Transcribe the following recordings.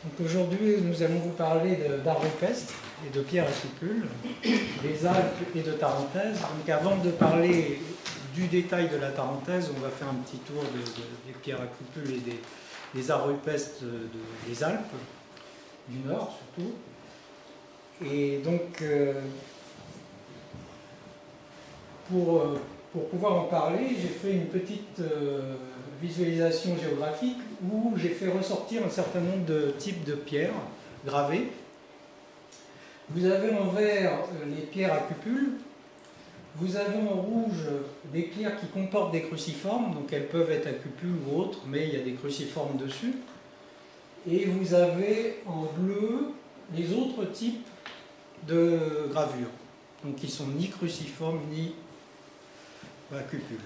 Donc aujourd'hui, nous allons vous parler d'art rupestre et de pierres à cupules, des Alpes et de Tarentaise. Donc avant de parler du détail de la Tarentaise, on va faire un petit tour des pierres à cupules et des arts rupestres des Alpes, du Nord surtout. Et donc, pour pouvoir en parler, j'ai fait une petite visualisation géographique où j'ai fait ressortir un certain nombre de types de pierres gravées. Vous avez en vert les pierres à cupules, vous avez en rouge des pierres qui comportent des cruciformes, donc elles peuvent être à cupules ou autres, mais il y a des cruciformes dessus. Et vous avez en bleu les autres types de gravures, donc qui sont ni cruciformes ni à cupules.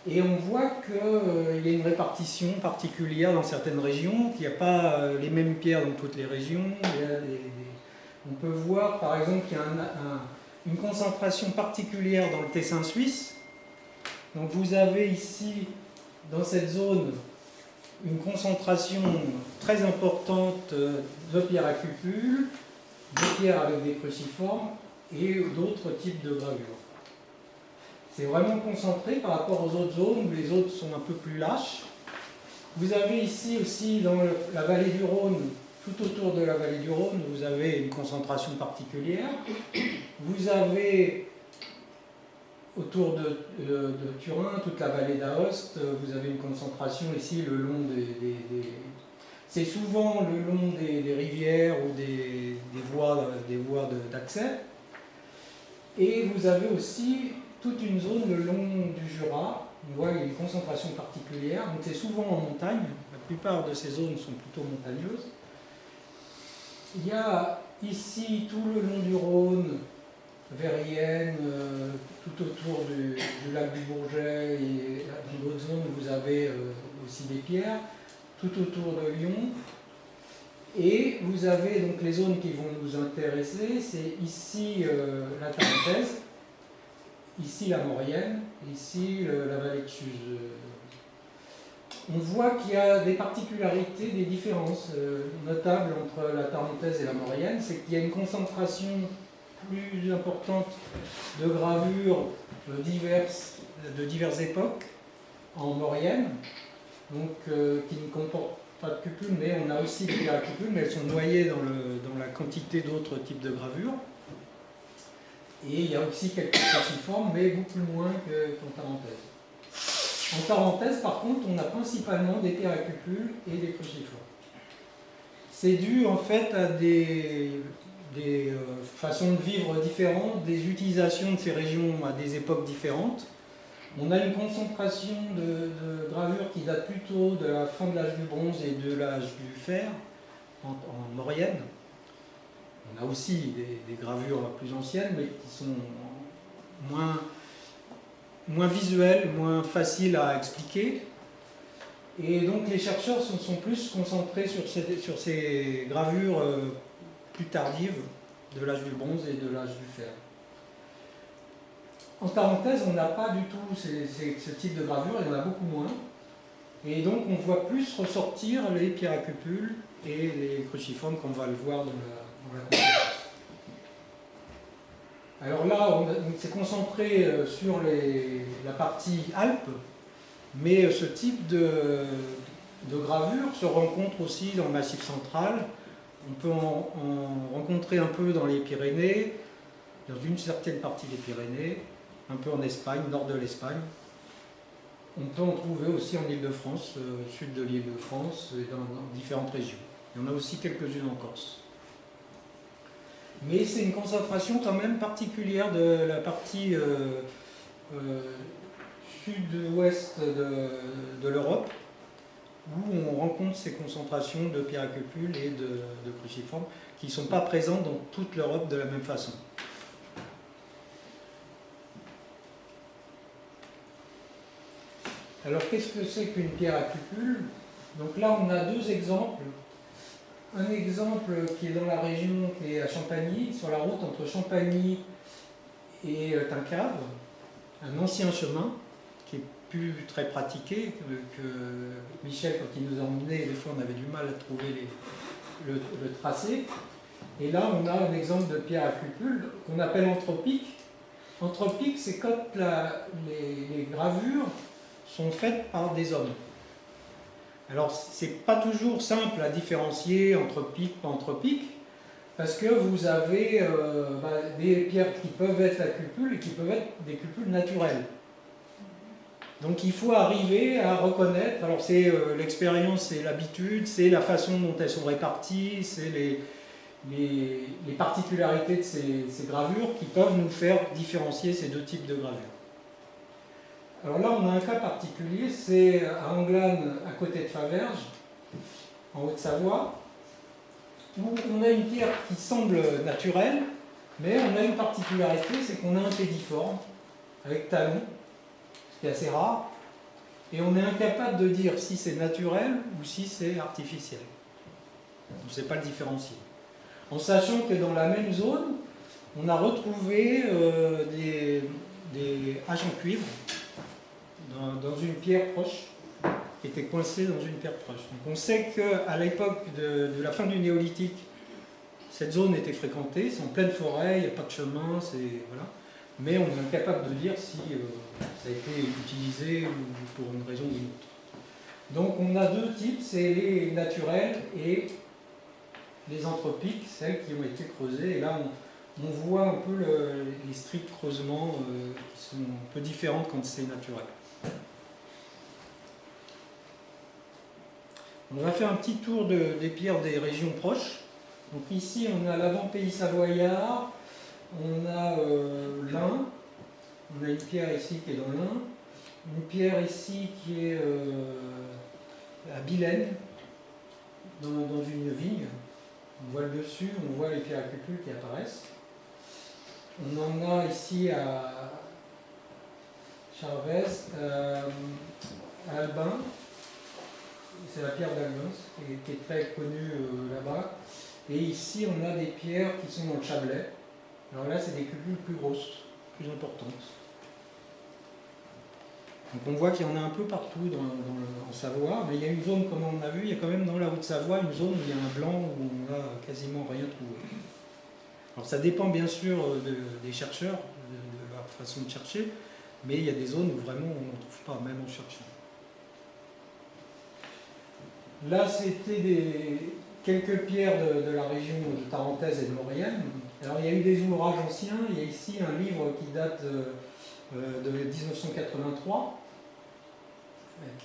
Et on voit qu'il y a une répartition particulière dans certaines régions, qu'il n'y a pas les mêmes pierres dans toutes les régions. On peut voir par exemple qu'il y a une concentration particulière dans le Tessin suisse. Donc vous avez ici, dans cette zone, une concentration très importante de pierres à cupules, de pierres avec des cruciformes et d'autres types de gravures. C'est vraiment concentré par rapport aux autres zones où les autres sont un peu plus lâches. Vous avez ici aussi dans la vallée du Rhône, tout autour de la vallée du Rhône, vous avez une concentration particulière. Vous avez autour de Turin, toute la vallée d'Aoste, vous avez une concentration ici le long c'est souvent le long des rivières ou des voies d'accès. Et vous avez aussi toute une zone le long du Jura. On voit qu'il y a une concentration particulière. Donc c'est souvent en montagne. La plupart de ces zones sont plutôt montagneuses. Il y a ici tout le long du Rhône, Verrières, tout autour du lac du Bourget et dans d'autres zones vous avez aussi des pierres, tout autour de Lyon. Et vous avez donc les zones qui vont nous intéresser, c'est ici la Tarentaise, ici la Maurienne, ici la vallée de Suse. On voit qu'il y a des particularités, des différences notables entre la Tarentaise et la Maurienne, c'est qu'il y a une concentration plus importante de gravures de diverses époques en Maurienne, donc qui ne comportent pas de cupules, mais on a aussi des pierres à cupules, mais elles sont noyées dans la quantité d'autres types de gravures. Et il y a aussi quelques cruciformes, mais beaucoup moins qu'en Tarentaise. En Tarentaise, par contre, on a principalement des pierres à cupules et des cruciformes. C'est dû en fait à des façons de vivre différentes, des utilisations de ces régions à des époques différentes. On a une concentration de gravures qui date plutôt de la fin de l'âge du bronze et de l'âge du fer, en Maurienne. On a aussi des gravures plus anciennes, mais qui sont moins visuelles, moins faciles à expliquer. Et donc les chercheurs se sont plus concentrés sur ces gravures plus tardives de l'âge du bronze et de l'âge du fer. En Tarentaise, on n'a pas du tout ce type de gravure, il y en a beaucoup moins. Et donc on voit plus ressortir les pierres à cupules et les cruciformes, comme on va le voir dans la conférence. Alors là, on s'est concentré sur la partie Alpes, mais ce type de gravure se rencontre aussi dans le Massif central. On peut en rencontrer un peu dans les Pyrénées, dans une certaine partie des Pyrénées, un peu en Espagne, nord de l'Espagne. On peut en trouver aussi en Île-de-France, sud de l'Île-de-France, et dans différentes régions. Il y en a aussi quelques-unes en Corse. Mais c'est une concentration quand même particulière de la partie sud-ouest de l'Europe, où on rencontre ces concentrations de pierres à cupules et de cruciformes qui ne sont pas présentes dans toute l'Europe de la même façon. Alors qu'est-ce que c'est qu'une pierre à cupules? Donc là on a deux exemples. Un exemple qui est dans la région, qui est à Champagny, sur la route entre Champagny et T'incave, un ancien chemin qui est plus très pratiqué, que Michel, quand il nous a emmenés, des fois on avait du mal à trouver le tracé. Et là, on a un exemple de pierre à cupules qu'on appelle anthropique. Anthropique, c'est quand les gravures sont faites par des hommes. Alors, c'est pas toujours simple à différencier anthropique, pas anthropique, parce que vous avez des pierres qui peuvent être à cupules et qui peuvent être des cupules naturelles. Donc il faut arriver à reconnaître, alors c'est l'expérience, c'est l'habitude, c'est la façon dont elles sont réparties, c'est les particularités de ces gravures qui peuvent nous faire différencier ces deux types de gravures. Alors là, on a un cas particulier, c'est à Anglane, à côté de Faverges, en Haute-Savoie, où on a une pierre qui semble naturelle, mais on a une particularité, c'est qu'on a un pédiforme avec talon, ce qui est assez rare, et on est incapable de dire si c'est naturel ou si c'est artificiel. On ne sait pas le différencier. En sachant que dans la même zone, on a retrouvé des haches en cuivre dans une pierre proche, qui était coincée dans une pierre proche. Donc on sait qu'à l'époque de la fin du néolithique, cette zone était fréquentée, c'est en pleine forêt, il n'y a pas de chemin, voilà. Mais on est incapable de dire si ça a été utilisé ou pour une raison ou une autre. Donc on a deux types, c'est les naturels et les anthropiques, celles qui ont été creusées. Et là, on voit un peu les stricts creusements qui sont un peu différents quand c'est naturel. On va faire un petit tour des pierres des régions proches. Donc ici, on a l'avant-pays savoyard, on a l'Ain, on a une pierre ici qui est dans l'Ain, une pierre ici qui est à Bilaine, dans une vigne. On voit le dessus, on voit les pierres à cupules qui apparaissent. On en a ici à Charvez, à Albin. C'est la pierre d'Albin qui est très connue là-bas. Et ici, on a des pierres qui sont dans le Chablais. Alors là, c'est des cupules plus grosses, plus importantes. Donc on voit qu'il y en a un peu partout en Savoie, mais il y a une zone, comme on a vu, il y a quand même dans la Haute-Savoie une zone où il y a un blanc où on n'a quasiment rien trouvé. Alors ça dépend bien sûr des chercheurs, de leur façon de chercher, mais il y a des zones où vraiment on n'en trouve pas, même en cherchant. Là, c'était quelques pierres de la région de Tarentaise et de Maurienne. Alors il y a eu des ouvrages anciens, il y a ici un livre qui date de 1983,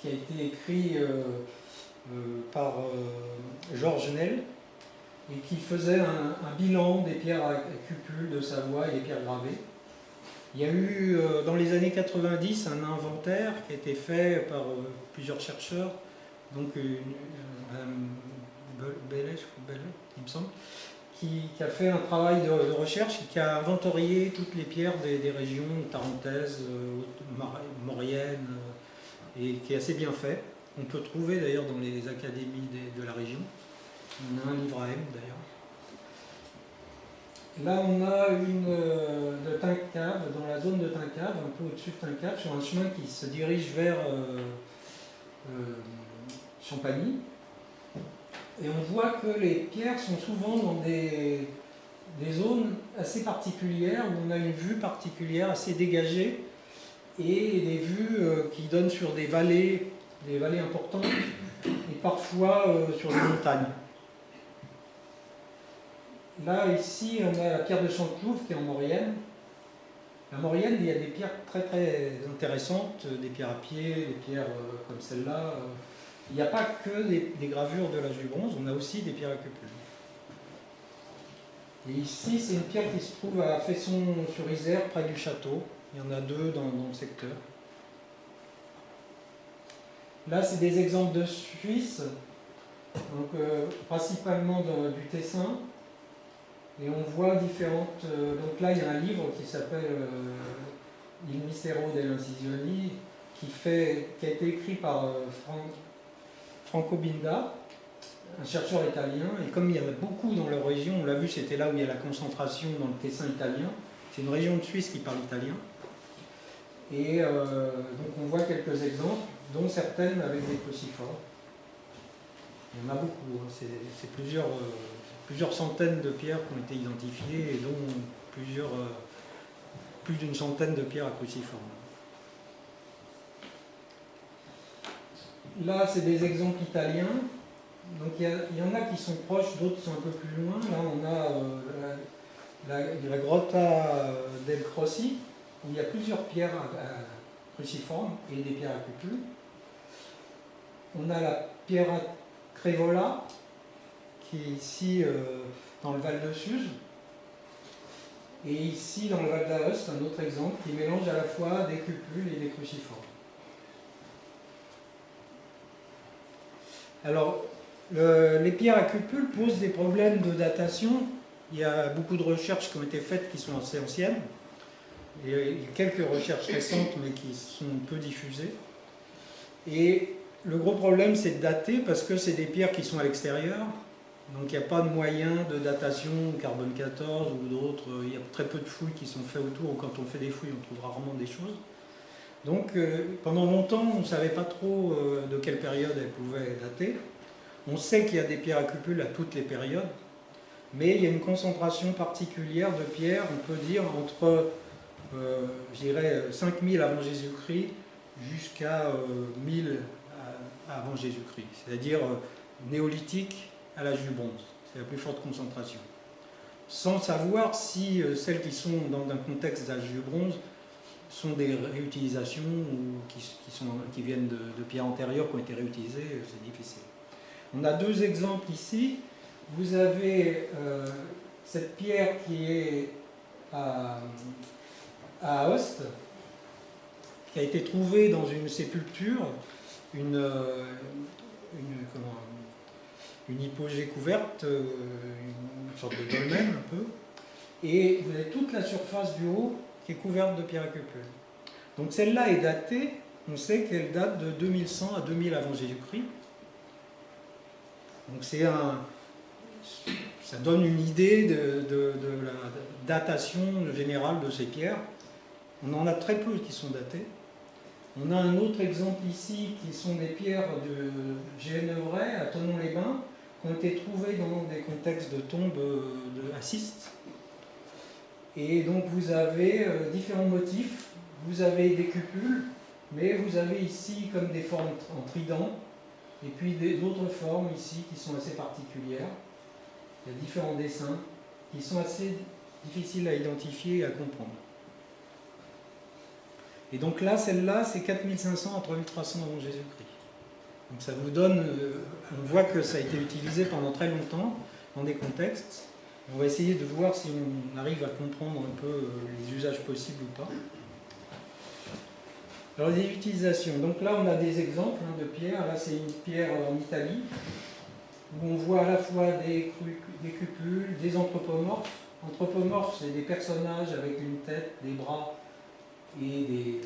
qui a été écrit par Georges Nel, et qui faisait un bilan des pierres à cupules de Savoie et des pierres gravées. Il y a eu dans les années 90 un inventaire qui a été fait par plusieurs chercheurs, donc Madame Bellet, il me semble, qui a fait un travail de recherche et qui a inventorié toutes les pierres des régions tarentaises, mauriennes, et qui est assez bien fait. On peut trouver d'ailleurs dans les académies de la région. On a un livre à M d'ailleurs. Là, on a une de Thinqueave, dans la zone de Thinqueave, un peu au-dessus de Thinqueave, sur un chemin qui se dirige vers Champagny. Et on voit que les pierres sont souvent dans des zones assez particulières, où on a une vue particulière, assez dégagée, et des vues qui donnent sur des vallées importantes, et parfois sur des montagnes. Là, ici, on a la pierre de Chantelouve qui est en Maurienne. La Maurienne, il y a des pierres très très intéressantes, des pierres à pied, des pierres comme celle-là. Il n'y a pas que des gravures de l'âge du bronze, on a aussi des pierres à cupules. Et ici, c'est une pierre qui se trouve à Fesson-sur-Isère, près du château. Il y en a deux dans le secteur. Là, c'est des exemples de Suisse, donc, principalement du Tessin. Et on voit différentes... donc là, il y a un livre qui s'appelle Il Mistero dell'Incisioni, qui a été écrit par Franco Binda, un chercheur italien. Et comme il y en a beaucoup dans leur région, on l'a vu, c'était là où il y a la concentration dans le Tessin italien. C'est une région de Suisse qui parle italien. Et donc on voit quelques exemples, dont certaines avec des crucifores. Il y en a beaucoup, hein. C'est plusieurs centaines de pierres qui ont été identifiées, et dont plus d'une centaine de pierres à cruciforme. Là, c'est des exemples italiens. Donc il y en a qui sont proches, d'autres sont un peu plus loin. Là, on a la Grotta del Crossi, où il y a plusieurs pierres cruciformes et des pierres à cupules. On a la Pierra Crevola, qui est ici dans le Val de Suse. Et ici, dans le Val d'Aoste, un autre exemple qui mélange à la fois des cupules et des cruciformes. Alors, les pierres à cupules posent des problèmes de datation. Il y a beaucoup de recherches qui ont été faites qui sont assez anciennes. Il y a quelques recherches récentes, mais qui sont peu diffusées. Et le gros problème, c'est de dater, parce que c'est des pierres qui sont à l'extérieur. Donc il n'y a pas de moyen de datation carbone 14 ou d'autres. Il y a très peu de fouilles qui sont faites autour, ou quand on fait des fouilles, on trouve rarement des choses. Donc pendant longtemps, on ne savait pas trop de quelle période elles pouvaient dater. On sait qu'il y a des pierres à cupules à toutes les périodes, mais il y a une concentration particulière de pierres, on peut dire, entre, je dirais, 5000 avant Jésus-Christ jusqu'à 1000 avant Jésus-Christ, c'est-à-dire néolithique à l'âge du bronze. C'est la plus forte concentration. Sans savoir si celles qui sont dans un contexte d'âge du bronze sont des réutilisations ou qui viennent de pierres antérieures qui ont été réutilisées, c'est difficile. On a deux exemples ici. Vous avez cette pierre qui est à Aoste, qui a été trouvée dans une sépulture, une hypogée couverte, une sorte de dolmen un peu, et vous avez toute la surface du haut qui est couverte de pierres à cupules. Donc celle-là est datée, on sait qu'elle date de 2100 à 2000 avant Jésus-Christ. Donc ça donne une idée de la datation générale de ces pierres. On en a très peu qui sont datées. On a un autre exemple ici qui sont des pierres de Génévray à Thonon-les-Bains qui ont été trouvées dans des contextes de tombes à schiste. Et donc vous avez différents motifs. Vous avez des cupules, mais vous avez ici comme des formes en trident, et puis d'autres formes ici qui sont assez particulières. Il y a différents dessins qui sont assez difficiles à identifier et à comprendre. Et donc là, celle-là, c'est 4500 à 3300 avant Jésus-Christ. Donc ça vous donne, on voit que ça a été utilisé pendant très longtemps dans des contextes. On va essayer de voir si on arrive à comprendre un peu les usages possibles ou pas. Alors les utilisations. Donc là, on a des exemples de pierres. Là, c'est une pierre en Italie où on voit à la fois des cupules, des anthropomorphes. Anthropomorphes, c'est des personnages avec une tête, des bras et des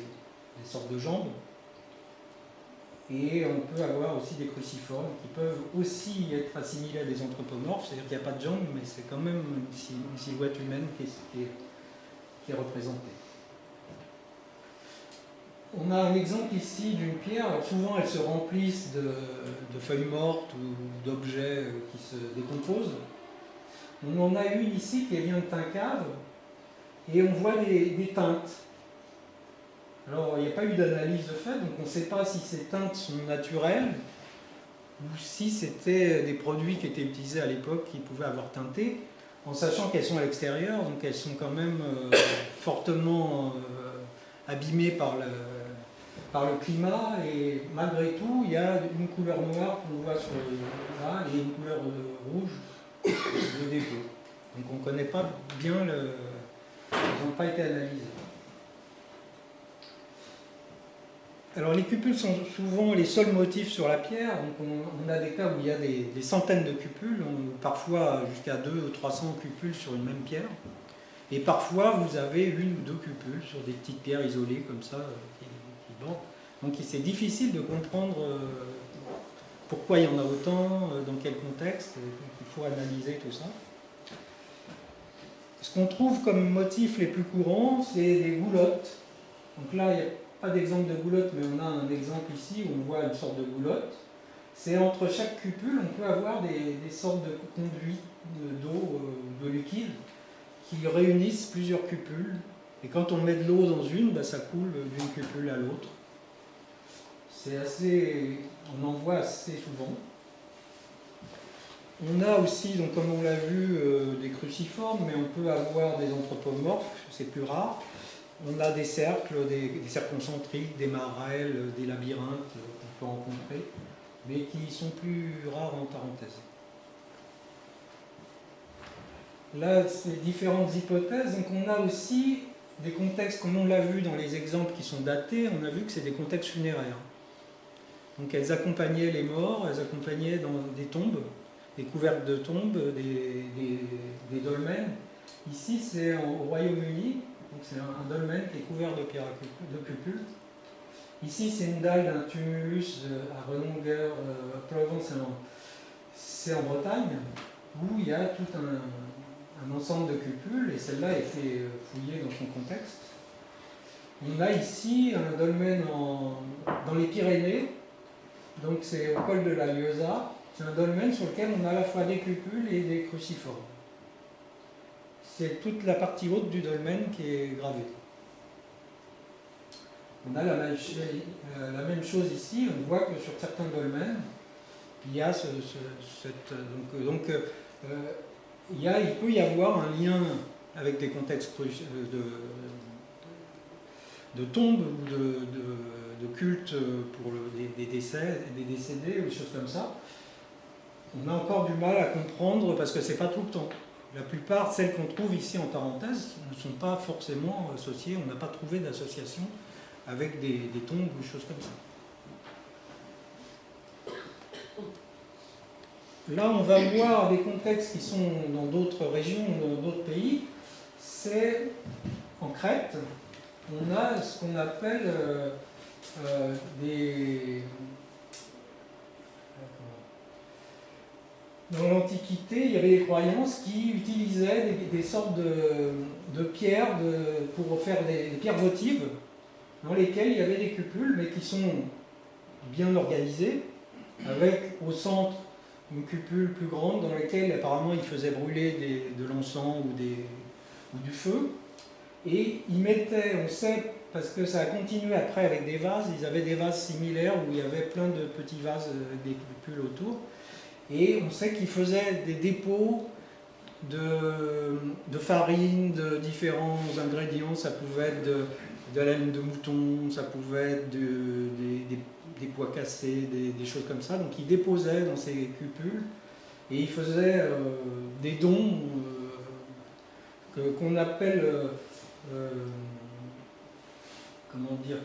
sortes de jambes. Et on peut avoir aussi des cruciformes qui peuvent aussi être assimilés à des anthropomorphes, c'est-à-dire qu'il n'y a pas de jambes, mais c'est quand même une silhouette humaine qui est représentée. On a un exemple ici d'une pierre. Alors souvent elles se remplissent de feuilles mortes ou d'objets qui se décomposent. On en a une ici qui vient de Thinccave et on voit des teintes. Alors il n'y a pas eu d'analyse de fait, donc on ne sait pas si ces teintes sont naturelles ou si c'était des produits qui étaient utilisés à l'époque qui pouvaient avoir teinté, en sachant qu'elles sont à l'extérieur, donc elles sont quand même fortement abîmées par le climat, et malgré tout, il y a une couleur noire qu'on voit sur là et une couleur rouge de dépôt. Donc on ne connaît pas bien, ils n'ont pas été analysés. Alors les cupules sont souvent les seuls motifs sur la pierre, donc on a des cas où il y a des centaines de cupules, parfois jusqu'à 200 ou 300 cupules sur une même pierre, et parfois vous avez une ou deux cupules sur des petites pierres isolées comme ça qui bordent. Donc c'est difficile de comprendre pourquoi il y en a autant, dans quel contexte, il faut analyser tout ça. Ce qu'on trouve comme motifs les plus courants, c'est des goulottes Donc là, il n'y a pas d'exemple de goulotte, mais on a un exemple ici où on voit une sorte de goulotte. C'est entre chaque cupule, on peut avoir des sortes de conduits d'eau, de liquide, qui réunissent plusieurs cupules. Et quand on met de l'eau dans une, ça coule d'une cupule à l'autre. C'est assez, on en voit assez souvent. On a aussi, donc comme on l'a vu, des cruciformes, mais on peut avoir des anthropomorphes, c'est plus rare. On a des cercles, des cercles concentriques, des marelles, des labyrinthes qu'on peut rencontrer, mais qui sont plus rares en parenthèse. Là, c'est différentes hypothèses. Donc on a aussi des contextes, comme on l'a vu dans les exemples qui sont datés, on a vu que c'est des contextes funéraires. Donc elles accompagnaient les morts, elles accompagnaient dans des tombes, des couvertes de tombes, des dolmens. Ici, c'est au Royaume-Uni, donc c'est un dolmen qui est couvert de pierres de cupules. Ici, c'est une dalle d'un tumulus à Renongueur, Provence, c'est en Bretagne, où il y a tout un ensemble de cupules, et celle-là a été fouillée dans son contexte. On a ici un dolmen dans les Pyrénées, donc c'est au col de la Lieusa. C'est un dolmen sur lequel on a à la fois des cupules et des cruciformes. C'est toute la partie haute du dolmen qui est gravée. On a la même chose ici, on voit que sur certains dolmens, il y a il peut y avoir un lien avec des contextes de tombes ou de culte pour des décédés ou des choses comme ça. On a encore du mal à comprendre parce que c'est pas tout le temps. La plupart, celles qu'on trouve ici en parenthèse, ne sont pas forcément associées, on n'a pas trouvé d'association avec des tombes ou des choses comme ça. Là, on va voir des contextes qui sont dans d'autres régions, dans d'autres pays. C'est en Crète, on a ce qu'on appelle Dans l'Antiquité, il y avait des croyances qui utilisaient des sortes de pierres pour faire des pierres votives, dans lesquelles il y avait des cupules, mais qui sont bien organisées, avec au centre une cupule plus grande dans laquelle apparemment ils faisaient brûler de l'encens ou du feu. Et ils mettaient, on sait, parce que ça a continué après avec des vases, ils avaient des vases similaires où il y avait plein de petits vases avec des cupules autour. Et on sait qu'ils faisaient des dépôts de farine, de différents ingrédients. Ça pouvait être de la laine de mouton, ça pouvait être des pois cassés, des choses comme ça. Donc ils déposaient dans ces cupules et ils faisaient des dons qu'on appelle, comment dire,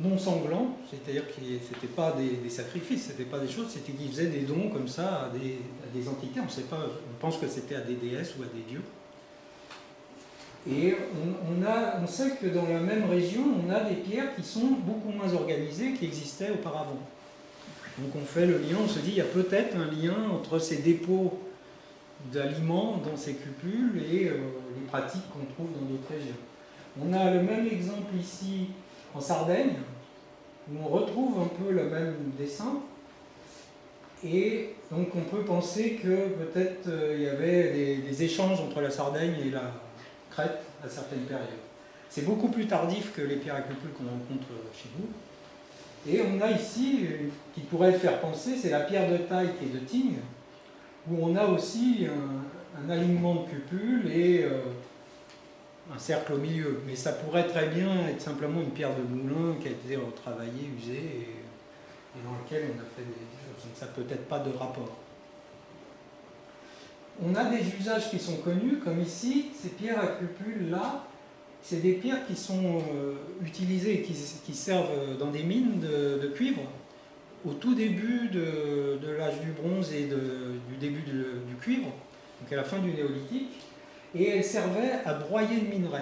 non sanglants, c'est-à-dire que ce n'étaient pas des sacrifices, ce n'étaient pas des choses, c'était qu'ils faisaient des dons comme ça à des entités, on sait pas, on pense que c'était à des déesses ou à des dieux. Et on sait que dans la même région, on a des pierres qui sont beaucoup moins organisées qui existaient auparavant. Donc on fait le lien, on se dit il y a peut-être un lien entre ces dépôts d'aliments dans ces cupules et les pratiques qu'on trouve dans d'autres régions. On a le même exemple ici en Sardaigne, où on retrouve un peu le même dessin, et donc on peut penser que peut-être il y avait des échanges entre la Sardaigne et la Crète à certaines périodes. C'est beaucoup plus tardif que les pierres à cupules qu'on rencontre chez vous. Et on a ici, qui pourrait le faire penser, c'est la pierre de taille qui est de Tignes, où on a aussi un alignement de cupules et un cercle au milieu. Mais ça pourrait très bien être simplement une pierre de moulin qui a été retravaillée, usée, et dans laquelle on a fait des choses. Donc ça n'a peut-être pas de rapport. On a des usages qui sont connus, comme ici, ces pierres à cupules-là, c'est des pierres qui sont utilisées et qui servent dans des mines de cuivre au tout début de l'âge du bronze et du début du cuivre, donc à la fin du néolithique, et elles servaient à broyer le minerai.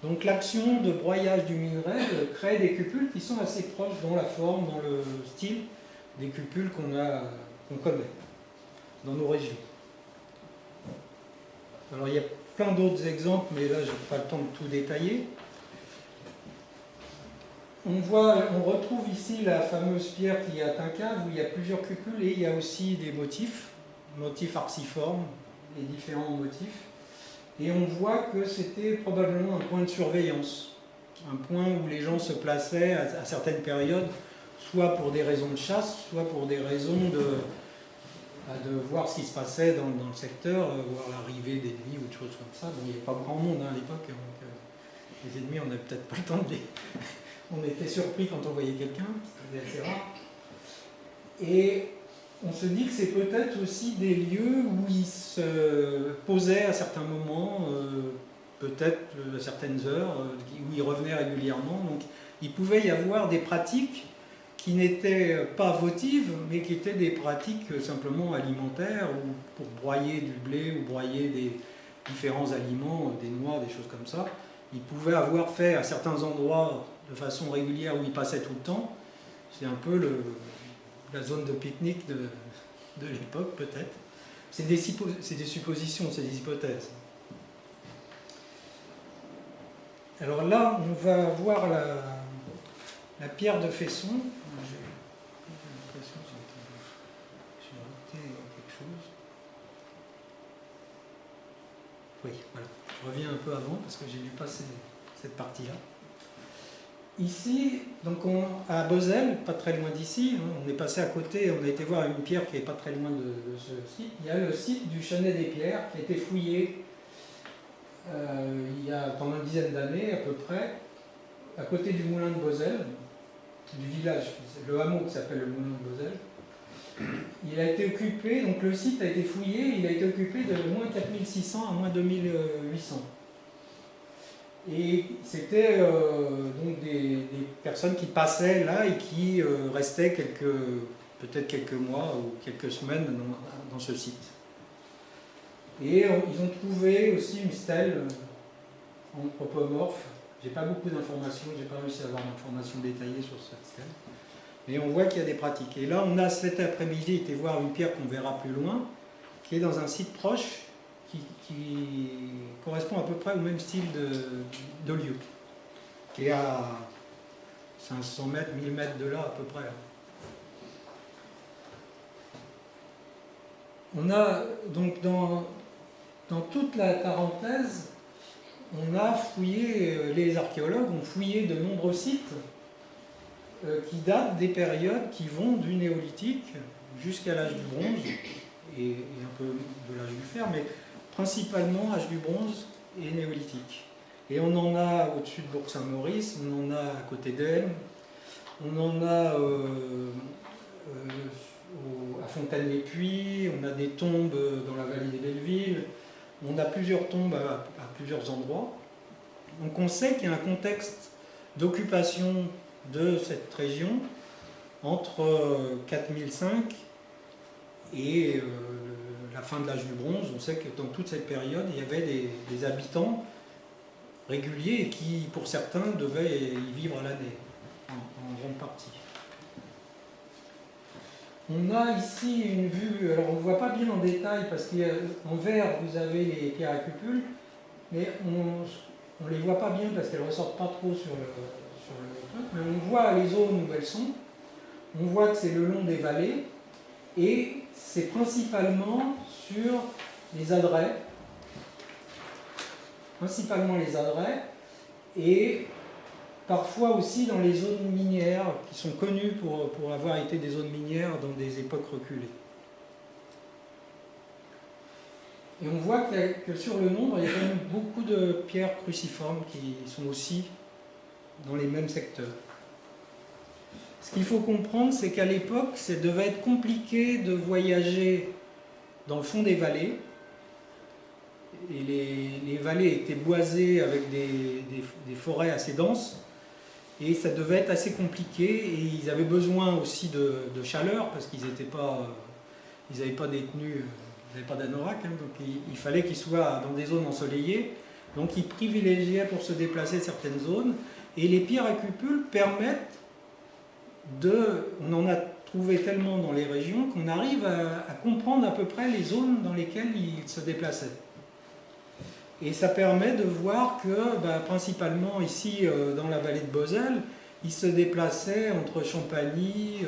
Donc l'action de broyage du minerai crée des cupules qui sont assez proches dans la forme, dans le style des cupules qu'on connaît dans nos régions. Alors il y a plein d'autres exemples, mais là je n'ai pas le temps de tout détailler. on retrouve ici la fameuse pierre qui est à Thinquave, où il y a plusieurs cupules et il y a aussi des motifs arciformes, et différents motifs. Et on voit que c'était probablement un point de surveillance, un point où les gens se plaçaient à certaines périodes, soit pour des raisons de chasse, soit pour des raisons de voir ce qui se passait dans le secteur, voir l'arrivée d'ennemis ou de choses comme ça. Bon, il n'y avait pas grand monde à l'époque, donc les ennemis, on n'avait peut-être pas le temps de les... On était surpris quand on voyait quelqu'un, c'était assez rare. Et on se dit que c'est peut-être aussi des lieux où ils se posaient à certains moments, peut-être à certaines heures, où ils revenaient régulièrement. Donc il pouvait y avoir des pratiques qui n'étaient pas votives, mais qui étaient des pratiques simplement alimentaires, ou pour broyer du blé, ou broyer des différents aliments, des noix, des choses comme ça. Ils pouvaient avoir fait à certains endroits de façon régulière où ils passaient tout le temps. C'est un peu la zone de pique-nique de l'époque, peut-être. C'est des suppositions, c'est des hypothèses. Alors là, on va voir la pierre de Fesson. J'ai l'impression que j'ai raté quelque chose. Oui, voilà. Je reviens un peu avant parce que j'ai dû passer cette partie-là. Ici, donc à Bozelle, pas très loin d'ici, on est passé à côté, on a été voir une pierre qui n'est pas très loin de ce site. Il y a le site du Chanet des Pierres qui a été fouillé il y a pendant une dizaine d'années à peu près, à côté du moulin de Bozelle, du village, le hameau qui s'appelle le moulin de Bozelle. Il a été occupé, donc le site a été fouillé, il a été occupé de moins 4600 à moins 2800. Et c'était donc des personnes qui passaient là et qui restaient peut-être quelques mois ou quelques semaines dans ce site. Et ils ont trouvé aussi une stèle anthropomorphe. J'ai pas beaucoup d'informations, j'ai pas réussi à avoir d'informations détaillées sur cette stèle. Mais on voit qu'il y a des pratiques. Et là, on a cet après-midi été voir une pierre qu'on verra plus loin, qui est dans un site proche, qui correspond à peu près au même style de lieu, qui est à 500 mètres, 1000 mètres de là à peu près. On a donc dans toute la Tarentaise, on a fouillé, les archéologues ont fouillé de nombreux sites qui datent des périodes qui vont du néolithique jusqu'à l'âge du bronze et un peu de l'âge du fer, mais principalement âge du bronze et néolithique. Et on en a au-dessus de Bourg-Saint-Maurice, on en a à côté d'Elme, on en a à Fontaine-les-Puits, on a des tombes dans la vallée des Bellevilles, on a plusieurs tombes à plusieurs endroits. Donc on sait qu'il y a un contexte d'occupation de cette région entre 4005 et la fin de l'âge du bronze. On sait que dans toute cette période, il y avait des habitants réguliers et qui, pour certains, devaient y vivre à l'année, en grande partie. On a ici une vue, alors on ne voit pas bien en détail parce qu'en vert vous avez les pierres à cupules, mais on ne les voit pas bien parce qu'elles ne ressortent pas trop sur le truc, mais on voit les zones où elles sont, on voit que c'est le long des vallées, et c'est principalement sur les adrets, et parfois aussi dans les zones minières, qui sont connues pour avoir été des zones minières dans des époques reculées. Et on voit que sur le nombre, il y a quand même beaucoup de pierres cruciformes qui sont aussi dans les mêmes secteurs. Ce qu'il faut comprendre, c'est qu'à l'époque, ça devait être compliqué de voyager dans le fond des vallées. Et les vallées étaient boisées avec des forêts assez denses. Et ça devait être assez compliqué. Et ils avaient besoin aussi de chaleur, parce qu'ils n'avaient pas détenu, ils n'avaient pas d'anorak. Donc il fallait qu'ils soient dans des zones ensoleillées. Donc ils privilégiaient pour se déplacer certaines zones. Et les pierres à cupules permettent on en a trouvé tellement dans les régions qu'on arrive à comprendre à peu près les zones dans lesquelles ils se déplaçaient. Et ça permet de voir que, principalement ici dans la vallée de Bozelle, il se déplaçait entre Champagny,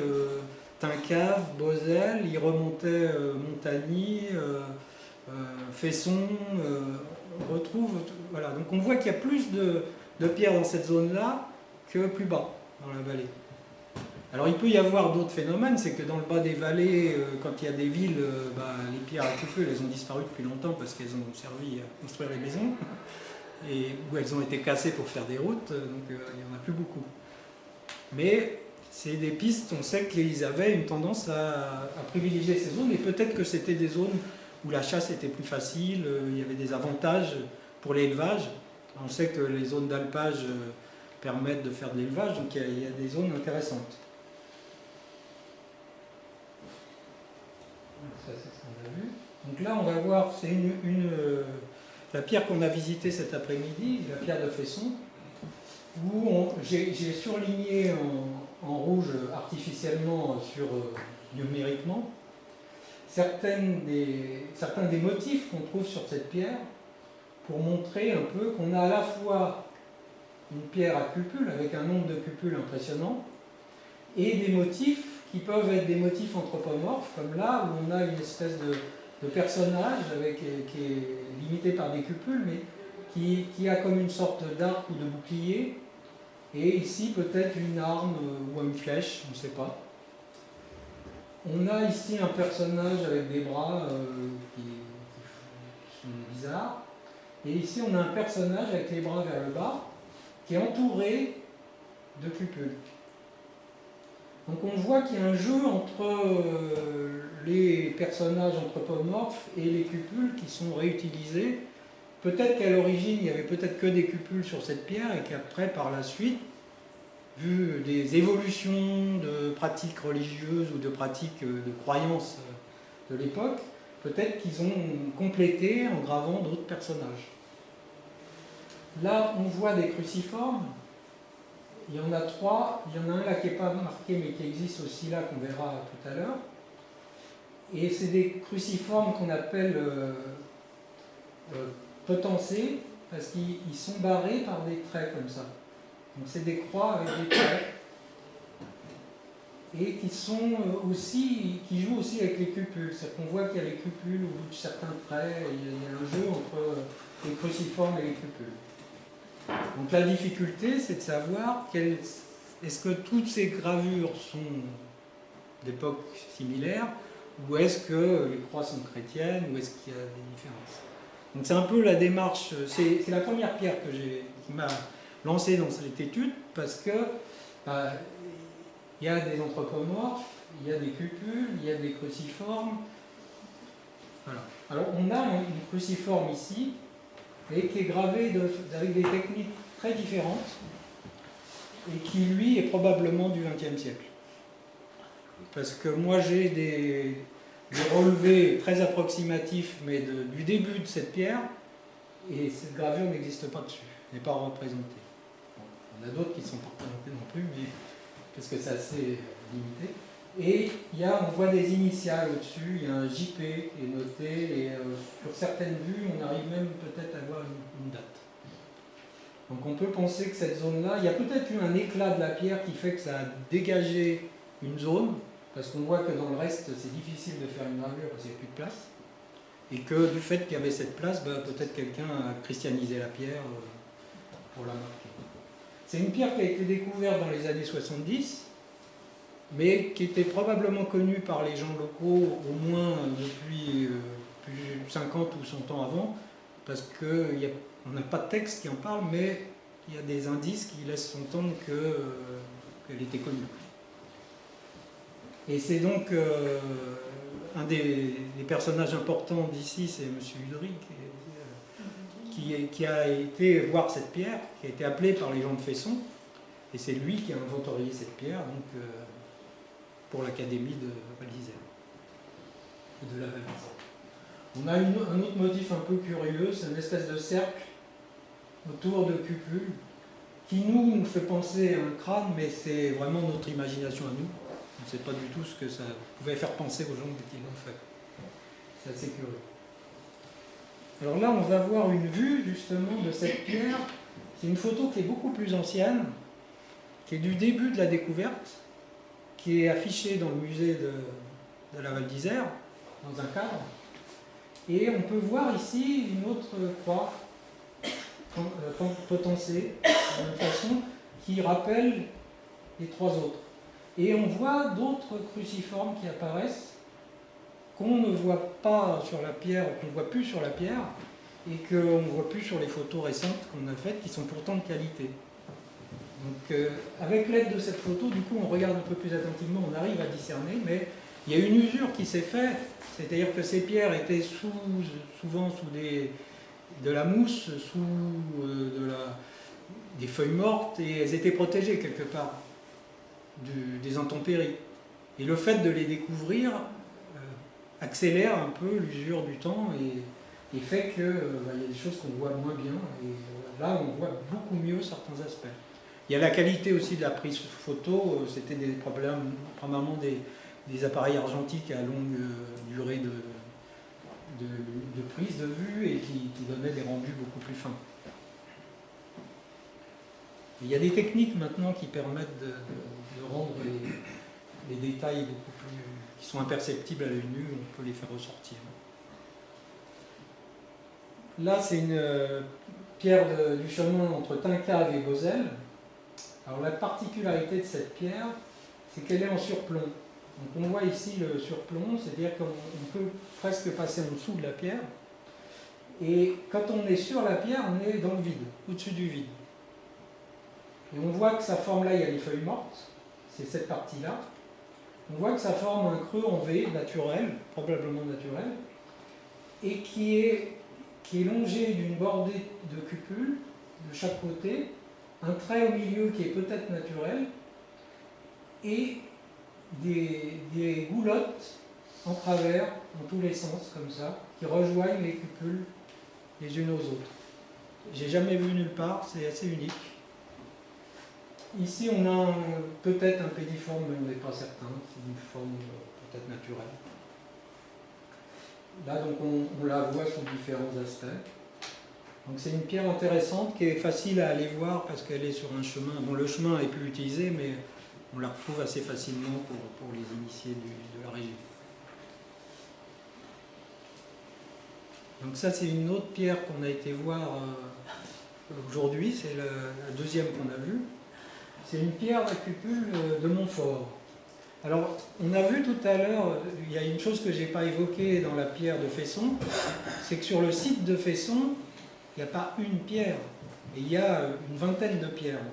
T'incave, Beauzelle, il remontait Montagny, Fesson, on retrouve, voilà. Donc on voit qu'il y a plus de pierres dans cette zone-là que plus bas, dans la vallée. Alors il peut y avoir d'autres phénomènes, c'est que dans le bas des vallées, quand il y a des villes, les pierres à couper, elles ont disparu depuis longtemps parce qu'elles ont servi à construire les maisons, où elles ont été cassées pour faire des routes, donc il n'y en a plus beaucoup. Mais c'est des pistes, on sait qu'ils avaient une tendance à privilégier ces zones, et peut-être que c'était des zones où la chasse était plus facile, il y avait des avantages pour l'élevage. On sait que les zones d'alpage permettent de faire de l'élevage, donc il y a des zones intéressantes. Ça, c'est ce qu'on a vu. Donc là, on va voir, c'est la pierre qu'on a visitée cet après-midi, la pierre de Fesson, où j'ai surligné en rouge artificiellement, numériquement, certains des motifs qu'on trouve sur cette pierre, pour montrer un peu qu'on a à la fois une pierre à cupules, avec un nombre de cupules impressionnant, et des motifs qui peuvent être des motifs anthropomorphes, comme là, où on a une espèce de personnage qui est limité par des cupules, mais qui a comme une sorte d'arc ou de bouclier, et ici peut-être une arme ou une flèche, on ne sait pas. On a ici un personnage avec des bras qui sont bizarres, et ici on a un personnage avec les bras vers le bas, qui est entouré de cupules. Donc on voit qu'il y a un jeu entre les personnages anthropomorphes et les cupules qui sont réutilisés. Peut-être qu'à l'origine, il n'y avait peut-être que des cupules sur cette pierre et qu'après, par la suite, vu des évolutions de pratiques religieuses ou de pratiques de croyances de l'époque, peut-être qu'ils ont complété en gravant d'autres personnages. Là, on voit des cruciformes. Il y en a 3. Il y en a un là qui n'est pas marqué, mais qui existe aussi là, qu'on verra tout à l'heure. Et c'est des cruciformes qu'on appelle potencés, parce qu'ils sont barrés par des traits comme ça. Donc c'est des croix avec des traits. Et qui jouent aussi avec les cupules. C'est-à-dire qu'on voit qu'il y a les cupules au bout de certains traits, il y a un jeu entre les cruciformes et les cupules. Donc la difficulté, c'est de savoir est-ce que toutes ces gravures sont d'époques similaires, ou est-ce que les croix sont chrétiennes, ou est-ce qu'il y a des différences. Donc c'est un peu la démarche, c'est la première pierre qui m'a lancé dans cette étude, parce que il y a des anthropomorphes, il y a des cupules, il y a des cruciformes. Voilà. Alors on a une cruciforme ici, et qui est gravé avec des techniques très différentes, et qui lui est probablement du XXe siècle. Parce que moi j'ai des relevés très approximatifs, mais du début de cette pierre, et cette gravure n'existe pas dessus, n'est pas représentée. Bon, on a d'autres qui ne sont pas représentés non plus, mais parce que c'est assez limité. Et on voit des initiales au-dessus, il y a un JP qui est noté, et sur certaines vues, on arrive même peut-être à voir une date. Donc on peut penser que cette zone-là, il y a peut-être eu un éclat de la pierre qui fait que ça a dégagé une zone, parce qu'on voit que dans le reste, c'est difficile de faire une gravure parce qu'il n'y a plus de place, et que du fait qu'il y avait cette place, peut-être quelqu'un a christianisé la pierre pour la marquer. C'est une pierre qui a été découverte dans les années 70, mais qui était probablement connue par les gens locaux au moins depuis plus de 50 ou 100 ans avant, parce qu'on n'a pas de texte qui en parle, mais il y a des indices qui laissent entendre qu'elle était connue. Et c'est donc un des personnages importants d'ici, c'est M. Udry, qui a été voir cette pierre, qui a été appelé par les gens de Fesson, et c'est lui qui a inventorié cette pierre, donc pour l'Académie de Val d'Isère, de la Val d'Isère. On a un autre motif un peu curieux, c'est une espèce de cercle autour de cupules, qui nous fait penser à un crâne, mais c'est vraiment notre imagination à nous. On ne sait pas du tout ce que ça pouvait faire penser aux gens qui l'ont fait. C'est assez curieux. Alors là, on va voir une vue justement de cette pierre. C'est une photo qui est beaucoup plus ancienne, qui est du début de la découverte, qui est affiché dans le musée de la Val d'Isère, dans un cadre. Et on peut voir ici une autre croix potencée, de même façon, qui rappelle les trois autres. Et on voit d'autres cruciformes qui apparaissent, qu'on ne voit pas sur la pierre, qu'on ne voit plus sur la pierre, et qu'on ne voit plus sur les photos récentes qu'on a faites, qui sont pourtant de qualité. Donc avec l'aide de cette photo, du coup, on regarde un peu plus attentivement, on arrive à discerner, mais il y a une usure qui s'est faite, c'est-à-dire que ces pierres étaient souvent sous de la mousse, sous des feuilles mortes, et elles étaient protégées quelque part des intempéries. Et le fait de les découvrir accélère un peu l'usure du temps et fait qu'il y a des choses qu'on voit moins bien, et là on voit beaucoup mieux certains aspects. Il y a la qualité aussi de la prise photo, c'était des problèmes, probablement des appareils argentiques à longue durée de prise de vue et qui donnaient des rendus beaucoup plus fins. Il y a des techniques maintenant qui permettent de rendre les détails beaucoup plus, qui sont imperceptibles à l'œil nu, on peut les faire ressortir. Là, c'est une pierre du chemin entre Thinccave et Beauzelle. Alors la particularité de cette pierre, c'est qu'elle est en surplomb. Donc on voit ici le surplomb, c'est-à-dire qu'on peut presque passer en dessous de la pierre. Et quand on est sur la pierre, on est dans le vide, au-dessus du vide. Et on voit que sa forme là, il y a les feuilles mortes, c'est cette partie-là. On voit que ça forme un creux en V, naturel, probablement naturel, et qui est longé d'une bordée de cupules de chaque côté, un trait au milieu qui est peut-être naturel, et des goulottes en travers, dans tous les sens, comme ça, qui rejoignent les cupules les unes aux autres. J'ai jamais vu nulle part, c'est assez unique. Ici, on a peut-être un pédiforme, mais on n'est pas certain, c'est une forme peut-être naturelle. Là, donc, on la voit sous différents aspects. Donc, c'est une pierre intéressante qui est facile à aller voir parce qu'elle est sur un chemin. Bon, le chemin est plus utilisé, mais on la retrouve assez facilement pour les initiés de la région. Donc, ça, c'est une autre pierre qu'on a été voir aujourd'hui, c'est la deuxième qu'on a vue. C'est une pierre à cupule de Montfort. Alors, on a vu tout à l'heure, il y a une chose que je n'ai pas évoquée dans la pierre de Fesson, c'est que sur le site de Fesson, il n'y a pas une pierre, et il y a une vingtaine de pierres en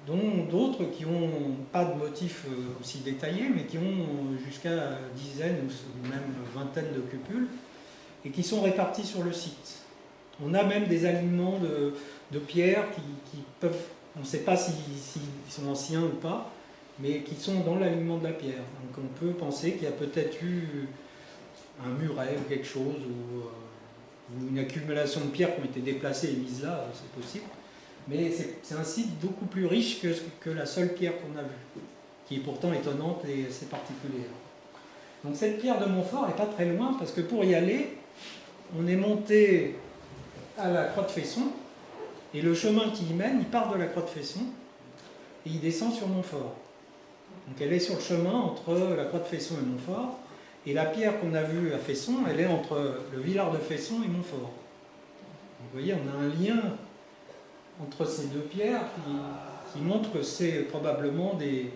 tout. Dont d'autres qui n'ont pas de motifs aussi détaillés, mais qui ont jusqu'à dizaines ou même vingtaines de cupules, et qui sont réparties sur le site. On a même des alignements de pierres qui peuvent... On ne sait pas s'ils sont anciens ou pas, mais qui sont dans l'alignement de la pierre. Donc on peut penser qu'il y a peut-être eu un muret ou quelque chose, ou une accumulation de pierres qui ont été déplacées et mises là, c'est possible. Mais c'est un site beaucoup plus riche que la seule pierre qu'on a vue, qui est pourtant étonnante et assez particulière. Donc cette pierre de Montfort n'est pas très loin, parce que pour y aller, on est monté à la Croix de Fesson, et le chemin qui y mène, il part de la Croix de Fesson et il descend sur Montfort. Donc elle est sur le chemin entre la Croix de Fesson et Montfort, et la pierre qu'on a vue à Fesson, elle est entre le Villard de Fesson et Montfort. Donc, vous voyez, on a un lien entre ces deux pierres qui montre que c'est probablement des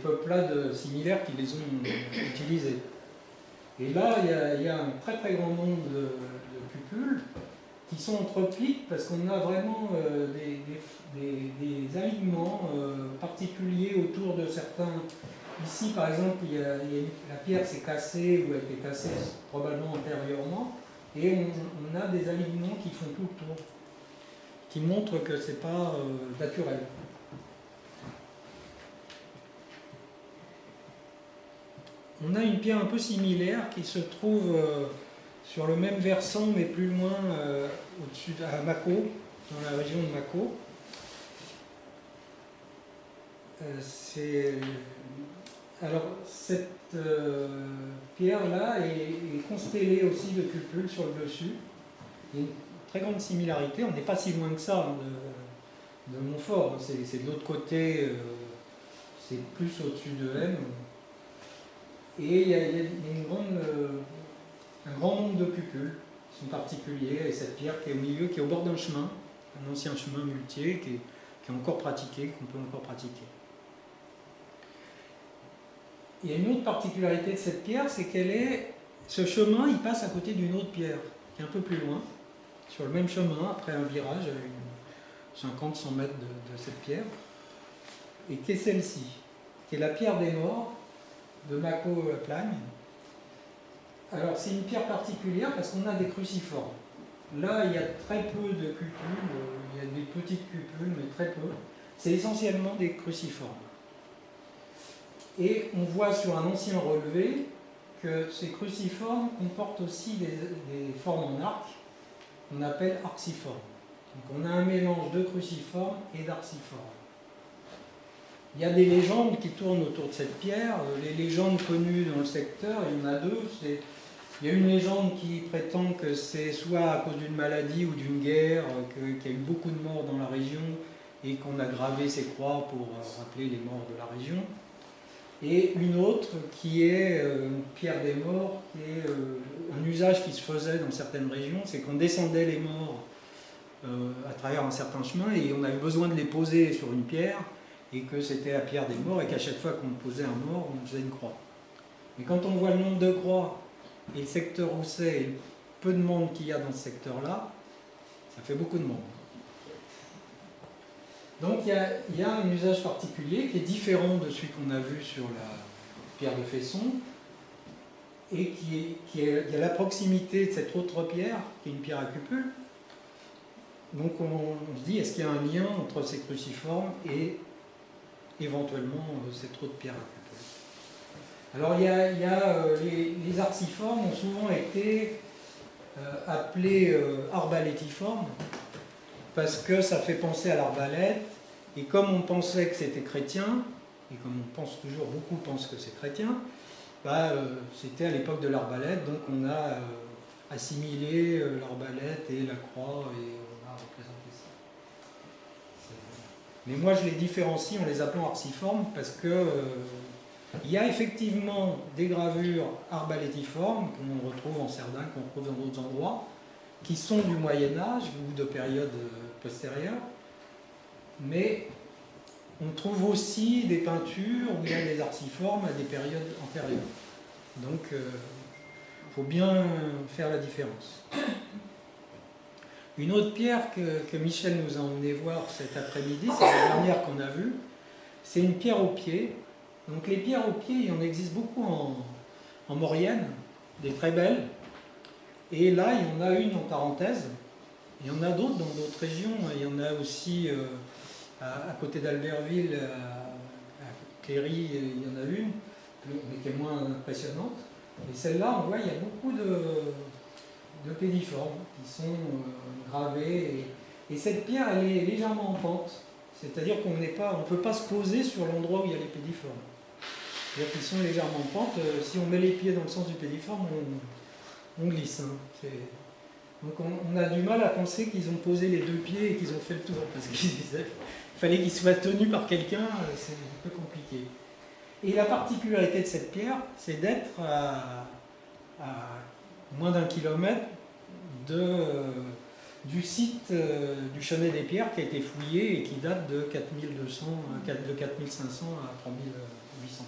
peuplades similaires qui les ont utilisées. Et là, il y a un très très grand nombre de cupules qui sont entrepliques parce qu'on a vraiment des alignements particuliers autour de certains. Ici, par exemple, la pierre s'est cassée ou a été cassée probablement antérieurement, et on a des alignements qui font tout le tour, qui montrent que ce n'est pas naturel. On a une pierre un peu similaire qui se trouve sur le même versant, mais plus loin, au-dessus à Mâcon, dans la région de Mâcon. Alors, cette pierre-là est constellée aussi de cupules sur le dessus. Il y a une très grande similarité, on n'est pas si loin que ça de Montfort. C'est de l'autre côté, c'est plus au-dessus de M. Et il y a un grand nombre de cupules qui sont particuliers, et cette pierre qui est au milieu, qui est au bord d'un chemin, un ancien chemin muletier qui est encore pratiqué, qu'on peut encore pratiquer. Il y a une autre particularité de cette pierre, c'est ce chemin, il passe à côté d'une autre pierre, qui est un peu plus loin, sur le même chemin, après un virage, à 50-100 mètres de cette pierre, et qui est celle-ci, qui est la pierre des morts de Mâcon-Plagne. Alors c'est une pierre particulière parce qu'on a des cruciformes. Là, il y a très peu de cupules, il y a des petites cupules, mais très peu. C'est essentiellement des cruciformes. Et on voit sur un ancien relevé que ces cruciformes comportent aussi des formes en arc, qu'on appelle arciformes. Donc on a un mélange de cruciformes et d'arciformes. Il y a des légendes qui tournent autour de cette pierre. Les légendes connues dans le secteur, il y en a deux. Il y a une légende qui prétend que c'est soit à cause d'une maladie ou d'une guerre, qu'il y a eu beaucoup de morts dans la région et qu'on a gravé ces croix pour rappeler les morts de la région. Et une autre qui est une pierre des morts, qui est un usage qui se faisait dans certaines régions, c'est qu'on descendait les morts à travers un certain chemin et on avait besoin de les poser sur une pierre et que c'était la pierre des morts et qu'à chaque fois qu'on posait un mort, on faisait une croix. Mais quand on voit le nombre de croix et le secteur où c'est et le peu de monde qu'il y a dans ce secteur-là, ça fait beaucoup de monde. Donc il y a un usage particulier qui est différent de celui qu'on a vu sur la pierre de Fesson et il y a la proximité de cette autre pierre, qui est une pierre à cupule. Donc on se dit, est-ce qu'il y a un lien entre ces cruciformes et éventuellement cette autre pierre à cupule? Alors les arciformes ont souvent été appelés arbalétiformes parce que ça fait penser à l'arbalète, et comme on pensait que c'était chrétien, et comme on pense toujours, beaucoup pensent que c'est chrétien, c'était à l'époque de l'arbalète, donc on a assimilé l'arbalète et la croix, et on a représenté ça. Mais moi je les différencie en les appelant arciformes, parce que il y a effectivement des gravures arbalétiformes, qu'on retrouve en Cerdagne, qu'on retrouve dans d'autres endroits, qui sont du Moyen-Âge ou de périodes postérieures, mais on trouve aussi des peintures où il y a des arciformes à des périodes antérieures. Donc il faut bien faire la différence. Une autre pierre que Michel nous a emmené voir cet après-midi, c'est la dernière qu'on a vue, c'est une pierre au pied. Donc les pierres au pied, il y en existe beaucoup en Maurienne, des très belles. Et là, il y en a une en Tarentaise, il y en a d'autres dans d'autres régions, il y en a aussi à côté d'Albertville, à Cléry, il y en a une, mais qui est moins impressionnante. Et celle-là, on voit, il y a beaucoup de pédiformes qui sont gravés, et cette pierre, elle est légèrement en pente, c'est-à-dire qu'on ne peut pas se poser sur l'endroit où il y a les pédiformes. C'est-à-dire qu'ils sont légèrement en pente, si on met les pieds dans le sens du pédiforme, on glisse. Hein. Donc on a du mal à penser qu'ils ont posé les deux pieds et qu'ils ont fait le tour, parce qu'il fallait qu'ils soient tenus par quelqu'un, c'est un peu compliqué. Et la particularité de cette pierre, c'est d'être à moins d'1 kilomètre du site du Chêne des Pierres qui a été fouillé et qui date de 4500 à 3800.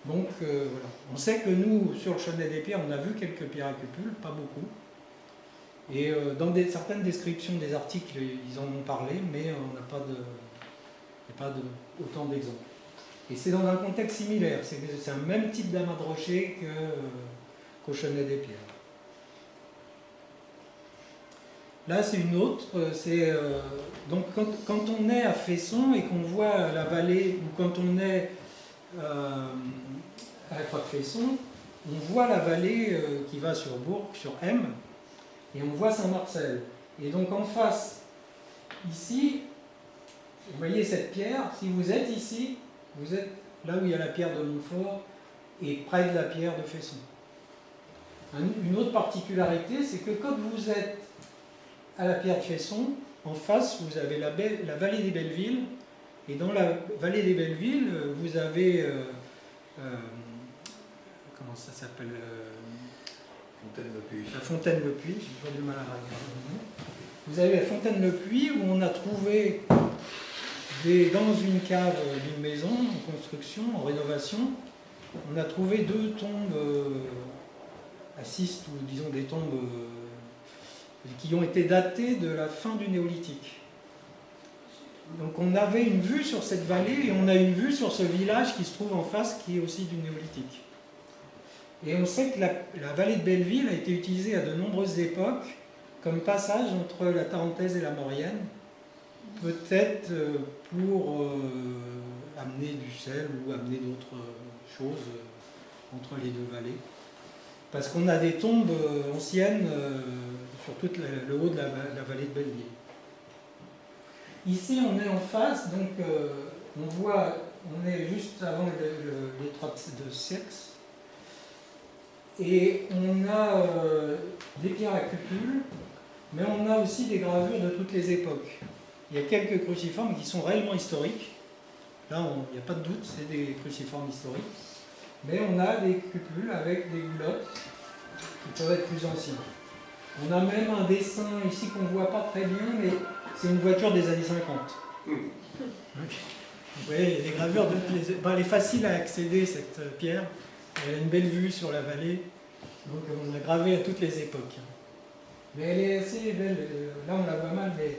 Donc voilà. On sait que nous, sur le Chêne des Pierres, on a vu quelques pierres à cupules, pas beaucoup. Et dans certaines descriptions des articles, ils en ont parlé, mais on n'a pas autant d'exemples. Et c'est dans un contexte similaire, c'est un même type d'amas de rocher qu'au Chêne des Pierres. Là, c'est une autre. Donc, quand on est à Fesson et qu'on voit la vallée, ou quand on est à la croix de Fesson, on voit la vallée qui va sur Bourg, sur M, et on voit Saint-Marcel. Et donc, en face, ici, vous voyez cette pierre. Si vous êtes ici, vous êtes là où il y a la pierre de Montfort et près de la pierre de Fesson. Une autre particularité, c'est que quand vous êtes à la pierre de Fesson, en face, vous avez la vallée des Bellevilles, et dans la vallée des Bellevilles, vous avez, comment ça s'appelle, Fontaine-le-Puy. la Fontaine-le-Puy, j'ai toujours du mal à regarder le nom. Vous avez la Fontaine-le-Puy où on a trouvé dans une cave d'une maison en construction, en rénovation, on a trouvé 2 tombes assistes, ou disons des tombes qui ont été datées de la fin du néolithique. Donc on avait une vue sur cette vallée et on a une vue sur ce village qui se trouve en face, qui est aussi du néolithique. Et on sait que la vallée de Belleville a été utilisée à de nombreuses époques comme passage entre la Tarentaise et la Maurienne, peut-être pour amener du sel ou amener d'autres choses entre les deux vallées. Parce qu'on a des tombes anciennes sur tout le haut de la vallée de Belleville. Ici, on est en face, donc on voit, on est juste avant l'étroit de Sierx, et on a des pierres à cupules, mais on a aussi des gravures de toutes les époques. Il y a quelques cruciformes qui sont réellement historiques. Là, il n'y a pas de doute, c'est des cruciformes historiques. Mais on a des cupules avec des goulottes qui peuvent être plus anciens. On a même un dessin ici qu'on ne voit pas très bien, mais c'est une voiture des années 50. Okay. Vous voyez, il y a des gravures de toutes les... elle est facile à accéder, cette pierre. Elle a une belle vue sur la vallée. Donc on a gravé à toutes les époques. Mais elle est assez belle. Là, on la voit mal, mais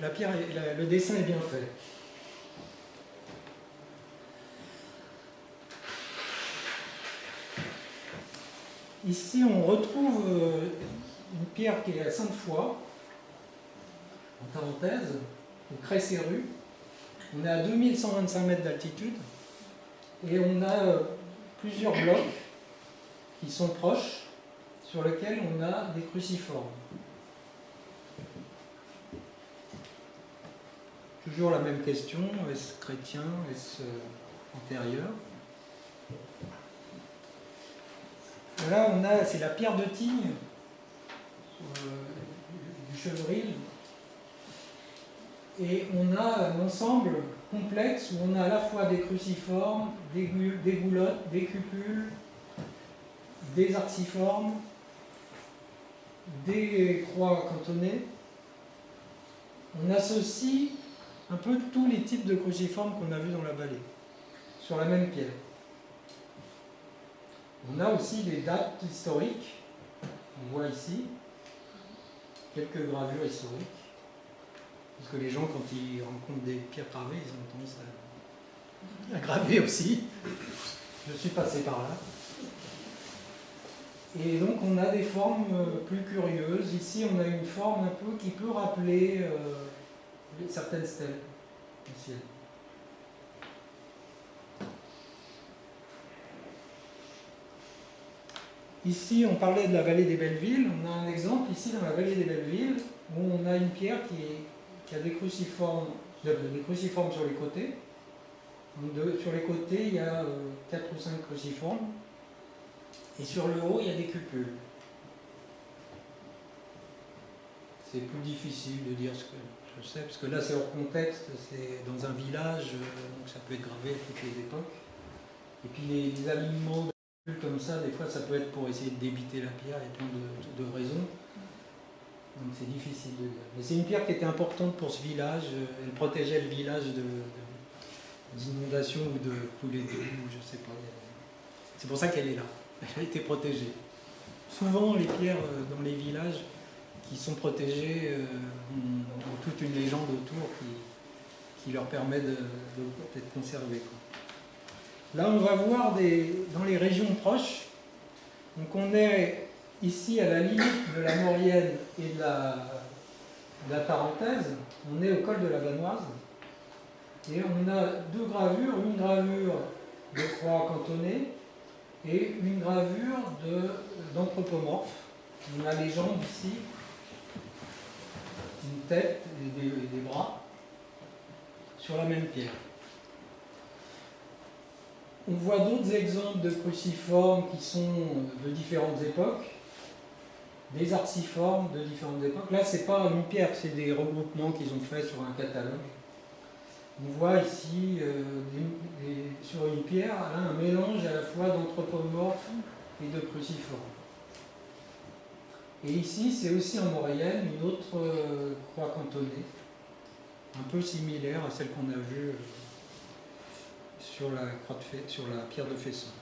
la pierre, le dessin est bien fait. Ici, on retrouve une pierre qui est à Sainte-Foy, en Tarentaise, au Cré-Serru. On est à 2125 mètres d'altitude et on a plusieurs blocs qui sont proches, sur lesquels on a des cruciformes. Toujours la même question, est-ce chrétien, est-ce antérieur? Là, c'est la pierre de Tignes, du Chevril, et on a un ensemble complexe où on a à la fois des cruciformes, des goulottes, des cupules, des arciformes, des croix cantonnées. On associe un peu tous les types de cruciformes qu'on a vus dans la vallée, sur la même pierre. On a aussi des dates historiques, on voit ici, quelques gravures historiques, parce que les gens, quand ils rencontrent des pierres gravées, ils ont tendance à graver aussi. Je suis passé par là. Et donc on a des formes plus curieuses. Ici, on a une forme un peu qui peut rappeler certaines stèles anciennes. Ici, on parlait de la vallée des Bellevilles. On a un exemple ici dans la vallée des Bellevilles où on a une pierre qui a des cruciformes sur les côtés. Sur les côtés, il y a 4 ou 5 cruciformes. Et sur le haut, il y a des cupules. C'est plus difficile de dire ce que je sais, parce que là, c'est hors contexte, c'est dans un village, donc ça peut être gravé à toutes les époques. Et puis les alignements comme ça, des fois ça peut être pour essayer de débiter la pierre, il y a plein de raisons. Donc c'est difficile de dire. Mais c'est une pierre qui était importante pour ce village, elle protégeait le village d'inondations ou de coulées d'eau, je ne sais pas. C'est pour ça qu'elle est là, elle a été protégée. Souvent les pierres dans les villages qui sont protégées ont toute une légende autour qui leur permet d'être conservées, quoi. Là, on va voir dans les régions proches. Donc, on est ici à la limite de la Maurienne et de la Tarentaise. On est au col de la Vanoise. Et on a 2 gravures. Une gravure de croix cantonnées et une gravure d'anthropomorphe. On a les jambes ici, une tête et des bras sur la même pierre. On voit d'autres exemples de cruciformes qui sont de différentes époques. des arciformes de différentes époques. Là, c'est pas une pierre, c'est des regroupements qu'ils ont fait sur un catalogue. On voit ici, sur une pierre, hein, un mélange à la fois d'anthropomorphes et de cruciformes. Et ici, c'est aussi en moyenne une autre croix cantonnée, un peu similaire à celle qu'on a vue sur la pierre de Fesson.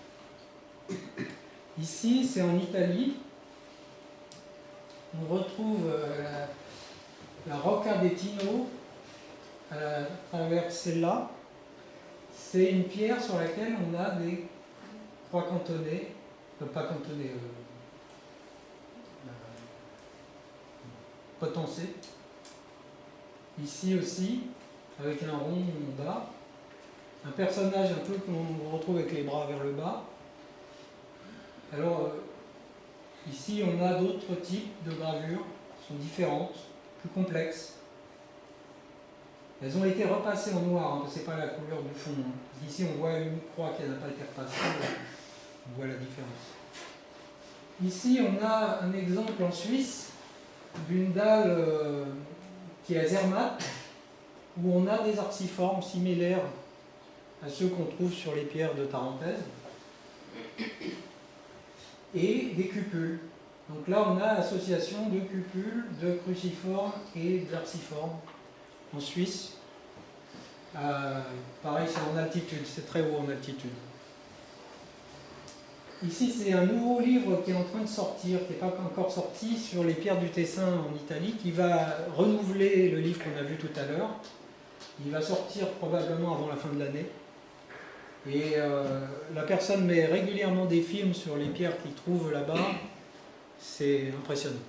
Ici, c'est en Italie. On retrouve la Rocca de Tino à travers celle-là. C'est une pierre sur laquelle on a des croix cantonnées, pas cantonnées, potencées. Ici aussi, avec un rond en bas. Un personnage un peu qu'on retrouve avec les bras vers le bas. Alors, ici, on a d'autres types de gravures qui sont différentes, plus complexes. Elles ont été repassées en noir, hein, ce n'est pas la couleur du fond. Hein. Ici, on voit une croix qui n'a pas été repassée, on voit la différence. Ici, on a un exemple en Suisse d'une dalle qui est à Zermatt, où on a des arciformes similaires à ceux qu'on trouve sur les pierres de Tarentaise, et des cupules. Donc là, on a l'association de cupules, de cruciformes et d'arciformes en Suisse. Pareil, c'est en altitude, c'est très haut en altitude. Ici, c'est un nouveau livre qui est en train de sortir, qui n'est pas encore sorti, sur les pierres du Tessin en Italie, qui va renouveler le livre qu'on a vu tout à l'heure. Il va sortir probablement avant la fin de l'année. Et la personne met régulièrement des films sur les pierres qu'il trouve là-bas. C'est impressionnant.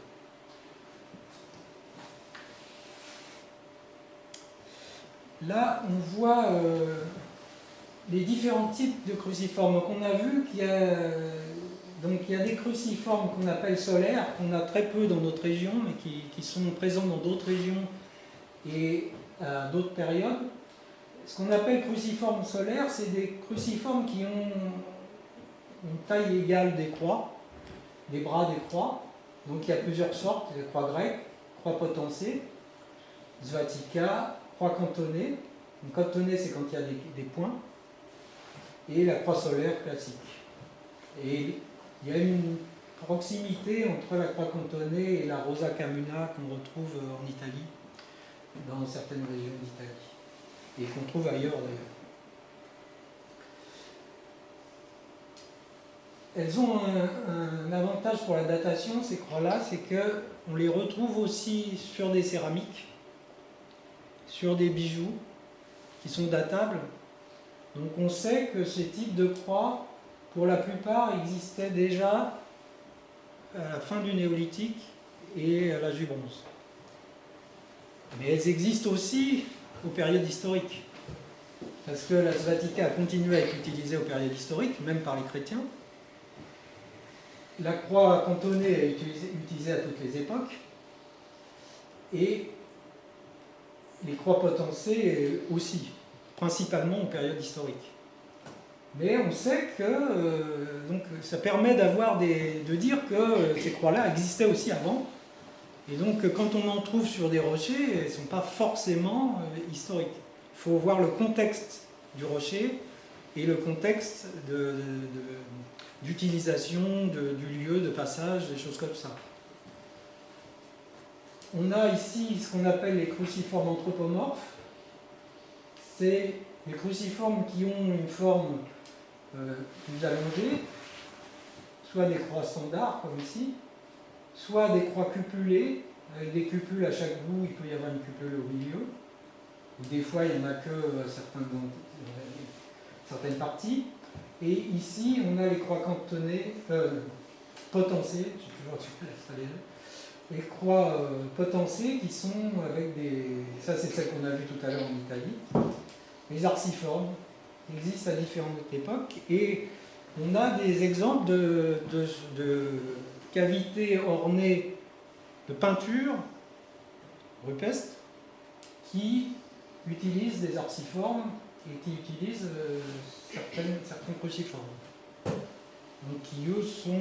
Là, on voit les différents types de cruciformes. Donc on a vu qu'il y a des cruciformes qu'on appelle solaires, qu'on a très peu dans notre région, mais qui sont présents dans d'autres régions et à d'autres périodes. Ce qu'on appelle cruciformes solaires, c'est des cruciformes qui ont une taille égale des croix, des bras des croix. Donc il y a plusieurs sortes, les croix grecques, croix potencées, svatica, croix cantonnée. Une cantonnée, c'est quand il y a des points. Et la croix solaire classique. Et il y a une proximité entre la croix cantonnée et la rosa camuna qu'on retrouve en Italie, dans certaines régions d'Italie. Et qu'on trouve ailleurs d'ailleurs. Elles ont un avantage pour la datation, ces croix-là, c'est qu'on les retrouve aussi sur des céramiques, sur des bijoux qui sont datables. Donc on sait que ces types de croix, pour la plupart, existaient déjà à la fin du néolithique et à l'âge du bronze. Mais elles existent aussi aux périodes historiques. Parce que la svatica a continué à être utilisée aux périodes historiques, même par les chrétiens. La croix cantonnée est utilisée à toutes les époques. Et les croix potencées aussi, principalement aux périodes historiques. Mais on sait que donc, ça permet de dire que ces croix-là existaient aussi avant. Et donc, quand on en trouve sur des rochers, elles ne sont pas forcément historiques. Il faut voir le contexte du rocher et le contexte d'utilisation du lieu de passage, des choses comme ça. On a ici ce qu'on appelle les cruciformes anthropomorphes. C'est les cruciformes qui ont une forme plus allongée, soit des croix standards, comme ici, soit des croix cupulées, avec des cupules à chaque bout, il peut y avoir une cupule au milieu, ou des fois il n'y en a que certaines parties. Et ici, on a les croix cantonnées, potencées, j'ai toujours du mal à installer là, les croix potencées qui sont avec des... Ça, c'est celle qu'on a vue tout à l'heure en Italie. Les arciformes existent à différentes époques et on a des exemples de cavités ornées de peintures rupestres qui utilisent des arciformes et qui utilisent certains cruciformes. donc qui eux sont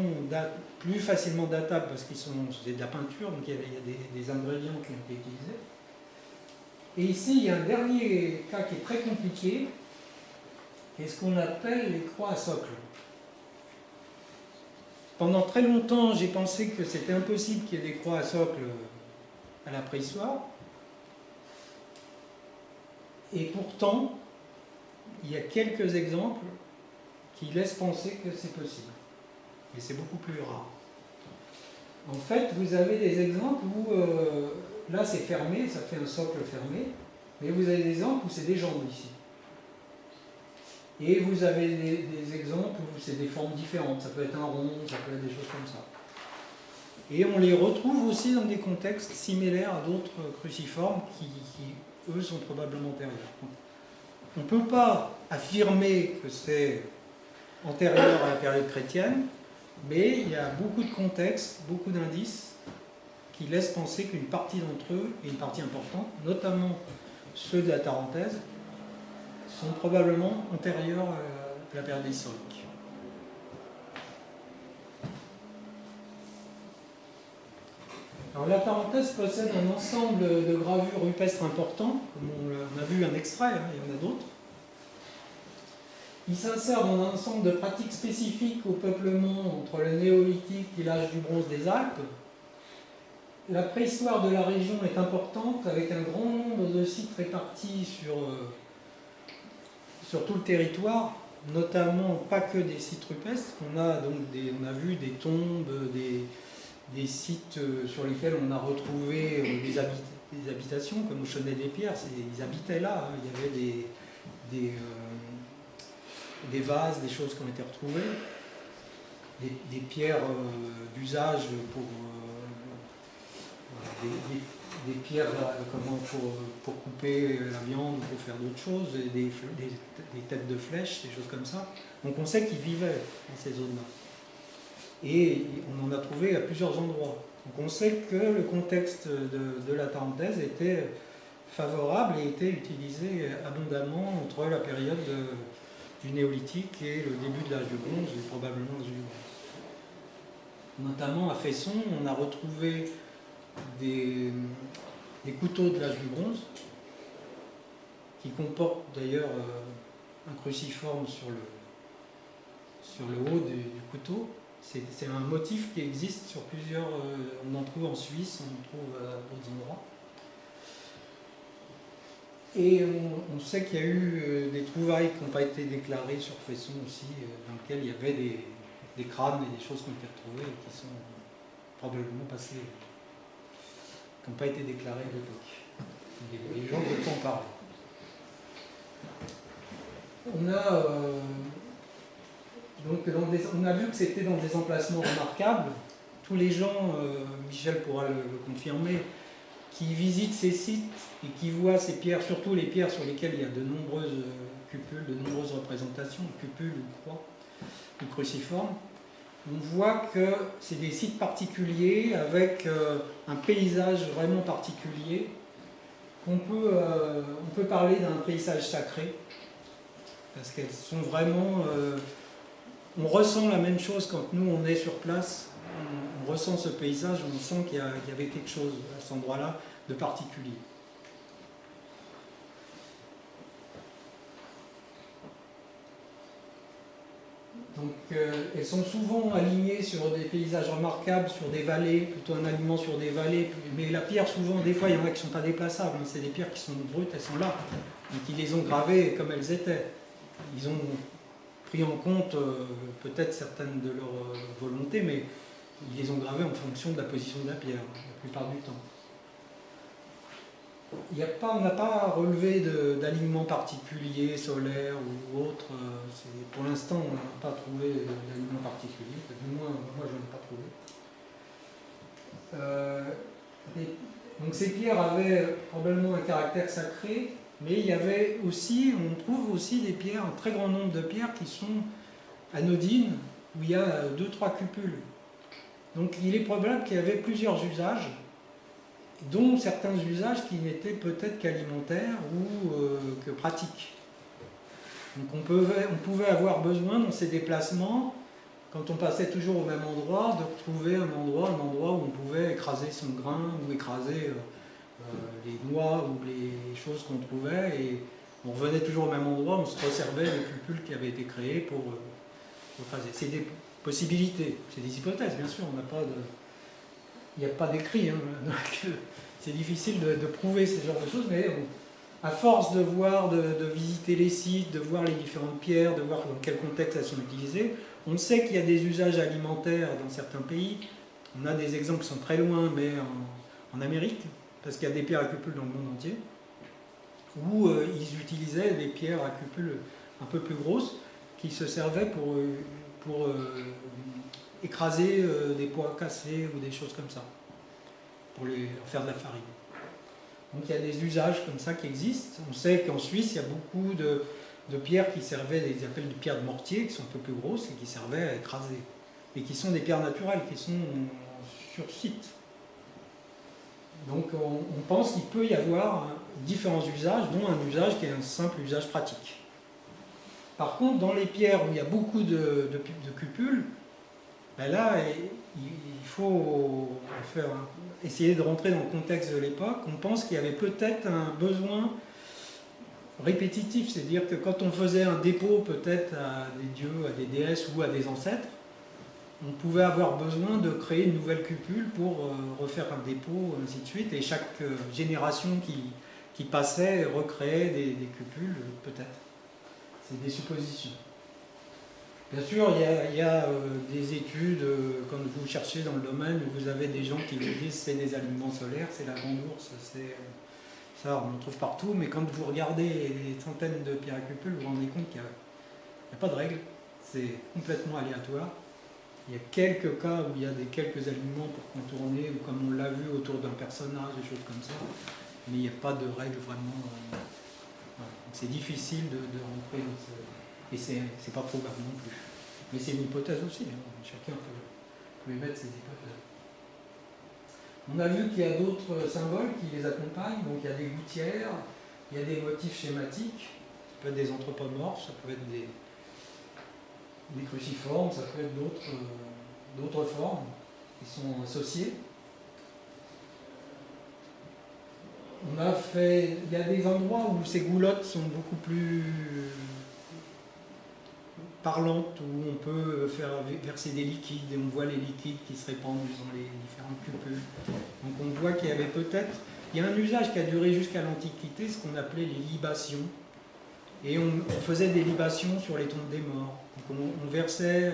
plus facilement datables parce qu'ils sont c'est de la peinture, donc il y a des ingrédients qui ont été utilisés. Et ici, il y a un dernier cas qui est très compliqué, qui est ce qu'on appelle les croix à socle. Pendant très longtemps, j'ai pensé que c'était impossible qu'il y ait des croix à socle à la préhistoire. Et pourtant, il y a quelques exemples qui laissent penser que c'est possible. Mais c'est beaucoup plus rare. En fait, vous avez des exemples où, là c'est fermé, ça fait un socle fermé, mais vous avez des exemples où c'est des jambes ici. Et vous avez des exemples où c'est des formes différentes, ça peut être un rond, ça peut être des choses comme ça. Et on les retrouve aussi dans des contextes similaires à d'autres cruciformes qui eux, sont probablement antérieurs. On ne peut pas affirmer que c'est antérieur à la période chrétienne, mais il y a beaucoup de contextes, beaucoup d'indices qui laissent penser qu'une partie d'entre eux, et une partie importante, notamment ceux de la Tarentaise, sont probablement antérieurs à la période historique. Alors, la Tarentaise possède un ensemble de gravures rupestres importants, comme on a vu un extrait, il y en a d'autres. Il s'insère dans un ensemble de pratiques spécifiques au peuplement entre le néolithique et l'âge du bronze des Alpes. La préhistoire de la région est importante, avec un grand nombre de sites répartis sur tout le territoire, notamment pas que des sites rupestres. On a vu des tombes, des sites sur lesquels on a retrouvé des habitations, comme au Chaunet-des-Pierres, ils habitaient là, il y avait des vases, des choses qui ont été retrouvées, des pierres d'usage pour des pierres pour couper la viande, pour faire d'autres choses, des têtes de flèches, des choses comme ça. Donc on sait qu'ils vivaient dans ces zones-là. Et on en a trouvé à plusieurs endroits. Donc on sait que le contexte de la Tarentaise était favorable et était utilisé abondamment entre la période du néolithique et le début de l'âge du bronze, et probablement l'âge du bronze. Notamment à Fesson, on a retrouvé des couteaux de l'âge du bronze, qui comportent d'ailleurs un cruciforme sur le haut du couteau. C'est un motif qui existe sur plusieurs... on en trouve en Suisse, on en trouve à d'autres endroits. Et on sait qu'il y a eu des trouvailles qui n'ont pas été déclarées sur Fesson aussi, dans lesquelles il y avait des crânes et des choses qui ont été retrouvées et qui sont probablement passées, qui n'ont pas été déclarées à l'époque. Les gens ne veulent pas en parler. On a vu que c'était dans des emplacements remarquables. Tous les gens, Michel pourra le confirmer, qui visitent ces sites et qui voient ces pierres, surtout les pierres sur lesquelles il y a de nombreuses cupules, de nombreuses représentations, cupules ou croix, ou cruciformes, on voit que c'est des sites particuliers avec un paysage vraiment particulier. On peut parler d'un paysage sacré, parce qu'elles sont vraiment... on ressent la même chose quand nous on est sur place, on ressent ce paysage, on sent qu'il y avait quelque chose à cet endroit-là de particulier. Donc elles sont souvent alignées sur des paysages remarquables, sur des vallées, plutôt un alignement sur des vallées, mais la pierre souvent, des fois il y en a qui ne sont pas déplaçables, hein, c'est des pierres qui sont brutes, elles sont là, donc ils les ont gravées comme elles étaient. Ils ont pris en compte peut-être certaines de leurs volontés, mais ils les ont gravées en fonction de la position de la pierre, la plupart du temps. On n'a pas relevé d'alignement particulier, solaire ou autre. Pour l'instant, on n'a pas trouvé d'alignement particulier. Du moins, moi, je n'en ai pas trouvé. Donc ces pierres avaient probablement un caractère sacré, mais il y avait aussi, on trouve aussi des pierres, un très grand nombre de pierres qui sont anodines, où il y a 2-3 cupules. Donc il est probable qu'il y avait plusieurs usages, dont certains usages qui n'étaient peut-être qu'alimentaires ou que pratiques. Donc on pouvait avoir besoin dans ces déplacements quand on passait toujours au même endroit, de retrouver un endroit où on pouvait écraser son grain ou écraser les noix ou les choses qu'on trouvait, et on revenait toujours au même endroit, on se resservait les cupules qui avaient été créées pour écraser. C'est des possibilités, c'est des hypothèses, bien sûr, on n'a pas de... Il n'y a pas d'écrit, hein, donc c'est difficile de prouver ce genre de choses, mais à force de voir, de visiter les sites, de voir les différentes pierres, de voir dans quel contexte elles sont utilisées, on sait qu'il y a des usages alimentaires dans certains pays. On a des exemples qui sont très loin, mais en Amérique, parce qu'il y a des pierres à cupules dans le monde entier, où ils utilisaient des pierres à cupules un peu plus grosses, qui se servaient pour écraser des pois cassés ou des choses comme ça, pour faire de la farine. Donc il y a des usages comme ça qui existent. On sait qu'en Suisse, il y a beaucoup de pierres qui servaient, ils appellent des pierres de mortier, qui sont un peu plus grosses et qui servaient à écraser. Et qui sont des pierres naturelles, qui sont sur site. Donc on pense qu'il peut y avoir différents usages, dont un usage qui est un simple usage pratique. Par contre, dans les pierres où il y a beaucoup de cupules, ben là, il faut essayer de rentrer dans le contexte de l'époque. On pense qu'il y avait peut-être un besoin répétitif, c'est-à-dire que quand on faisait un dépôt peut-être à des dieux, à des déesses ou à des ancêtres, on pouvait avoir besoin de créer une nouvelle cupule pour refaire un dépôt, ainsi de suite, et chaque génération qui passait recréait des cupules, peut-être. C'est des suppositions. Bien sûr, il y a des études, quand vous cherchez dans le domaine, où vous avez des gens qui vous disent c'est des aliments solaires, c'est la grande ours, ça on en trouve partout, mais quand vous regardez les centaines de pierres à cupules, vous vous rendez compte qu'il n'y a pas de règle, c'est complètement aléatoire. Il y a quelques cas où il y a quelques aliments pour contourner, ou comme on l'a vu autour d'un personnage, des choses comme ça, mais il n'y a pas de règle vraiment. Voilà. C'est difficile de rentrer dans ce... Et c'est pas probable non plus. Mais c'est une hypothèse aussi, hein. Chacun peut émettre ses hypothèses. On a vu qu'il y a d'autres symboles qui les accompagnent, donc il y a des gouttières, il y a des motifs schématiques, ça peut être des anthropomorphes, ça peut être des cruciformes, ça peut être d'autres formes qui sont associées. Il y a des endroits où ces goulottes sont beaucoup plus parlantes, où on peut faire verser des liquides et on voit les liquides qui se répandent dans les différentes cupules. Donc on voit qu'il y avait peut-être... Il y a un usage qui a duré jusqu'à l'Antiquité, ce qu'on appelait les libations. Et on faisait des libations sur les tombes des morts. Donc on versait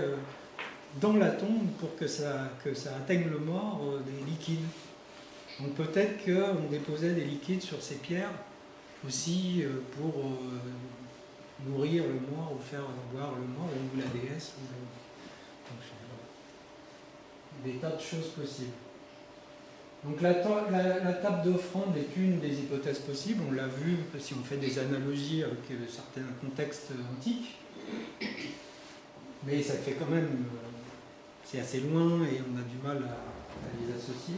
dans la tombe pour que ça atteigne le mort des liquides. Donc peut-être qu'on déposait des liquides sur ces pierres aussi pour nourrir le mort ou faire boire le mort ou la déesse. Des tas de choses possibles. Donc la table d'offrande est une des hypothèses possibles, on l'a vu si on fait des analogies avec certains contextes antiques, mais ça fait quand même, c'est assez loin et on a du mal à les associer.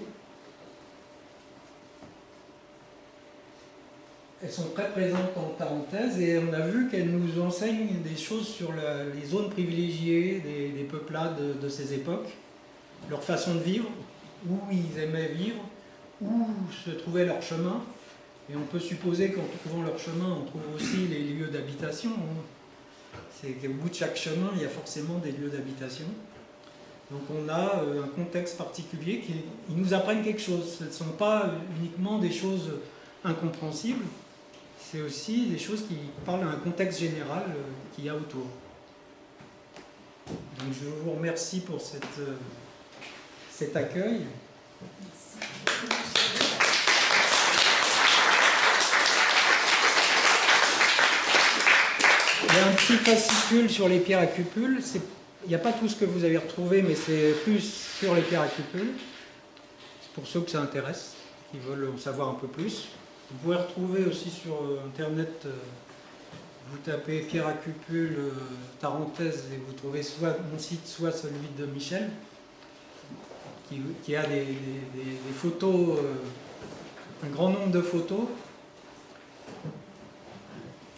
Elles sont très présentes en Tarentaise et on a vu qu'elles nous enseignent des choses sur les zones privilégiées des peuplades de ces époques, leur façon de vivre, où ils aimaient vivre, où se trouvait leur chemin. Et on peut supposer qu'en trouvant leur chemin, on trouve aussi les lieux d'habitation. C'est qu'au bout de chaque chemin, il y a forcément des lieux d'habitation. Donc on a un contexte particulier qui nous apprennent quelque chose. Ce ne sont pas uniquement des choses incompréhensibles, c'est aussi des choses qui parlent à un contexte général qu'il y a autour. Donc je vous remercie pour cet accueil. Il y a un petit fascicule sur les pierres à cupules. Il n'y a pas tout ce que vous avez retrouvé, mais c'est plus sur les pierres à cupules. C'est pour ceux que ça intéresse, qui veulent en savoir un peu plus. Vous pouvez retrouver aussi sur internet, vous tapez pierre à cupules Tarentaise et vous trouvez soit mon site, soit celui de Michel, qui a des photos, un grand nombre de photos.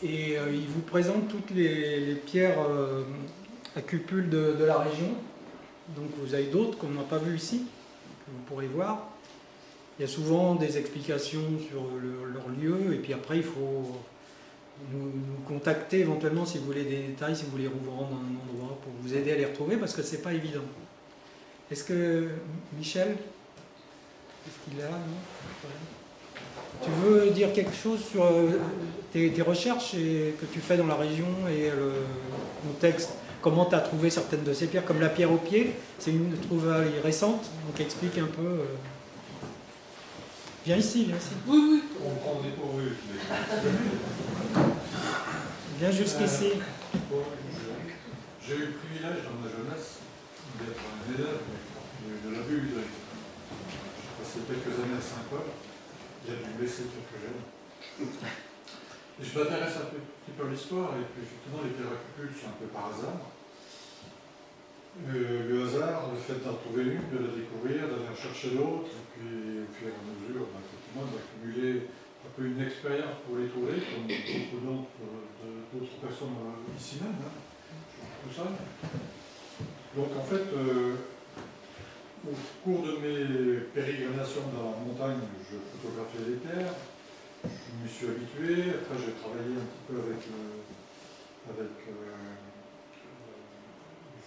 Et il vous présente toutes les pierres à cupules de la région. Donc vous avez d'autres qu'on n'a pas vu ici, que vous pourrez voir. Il y a souvent des explications sur leur lieu, et puis après il faut nous contacter éventuellement si vous voulez des détails, si vous voulez vous rendre à un endroit pour vous aider à les retrouver, parce que c'est pas évident. Est-ce que Michel, est-ce qu'il est là, non? Tu veux dire quelque chose sur tes recherches que tu fais dans la région et le contexte? Comment tu as trouvé certaines de ces pierres, comme la pierre au pied? C'est une trouvaille récente, donc explique un peu. Viens ici, viens ici. Oui, oui. On prend des pourvus. Viens jusqu'ici. J'ai eu le privilège dans ma jeunesse d'être un élève de l'abus hydrique. J'ai passé quelques années à Saint-Paul. Il a dû blesser quelques jeunes. Et je m'intéresse un petit peu à l'histoire, et puis effectivement les pierres à cupules, c'est un peu par hasard. Le hasard, le fait d'en trouver une, de la découvrir, d'aller en chercher d'autres, et puis au fur et à mesure, effectivement, d'accumuler un peu une expérience pour les trouver, comme beaucoup d'autres personnes ici même, hein, tout ça. Donc en fait, au cours de mes pérégrinations dans la montagne, je photographiais les pierres, je m'y suis habitué, après j'ai travaillé un petit peu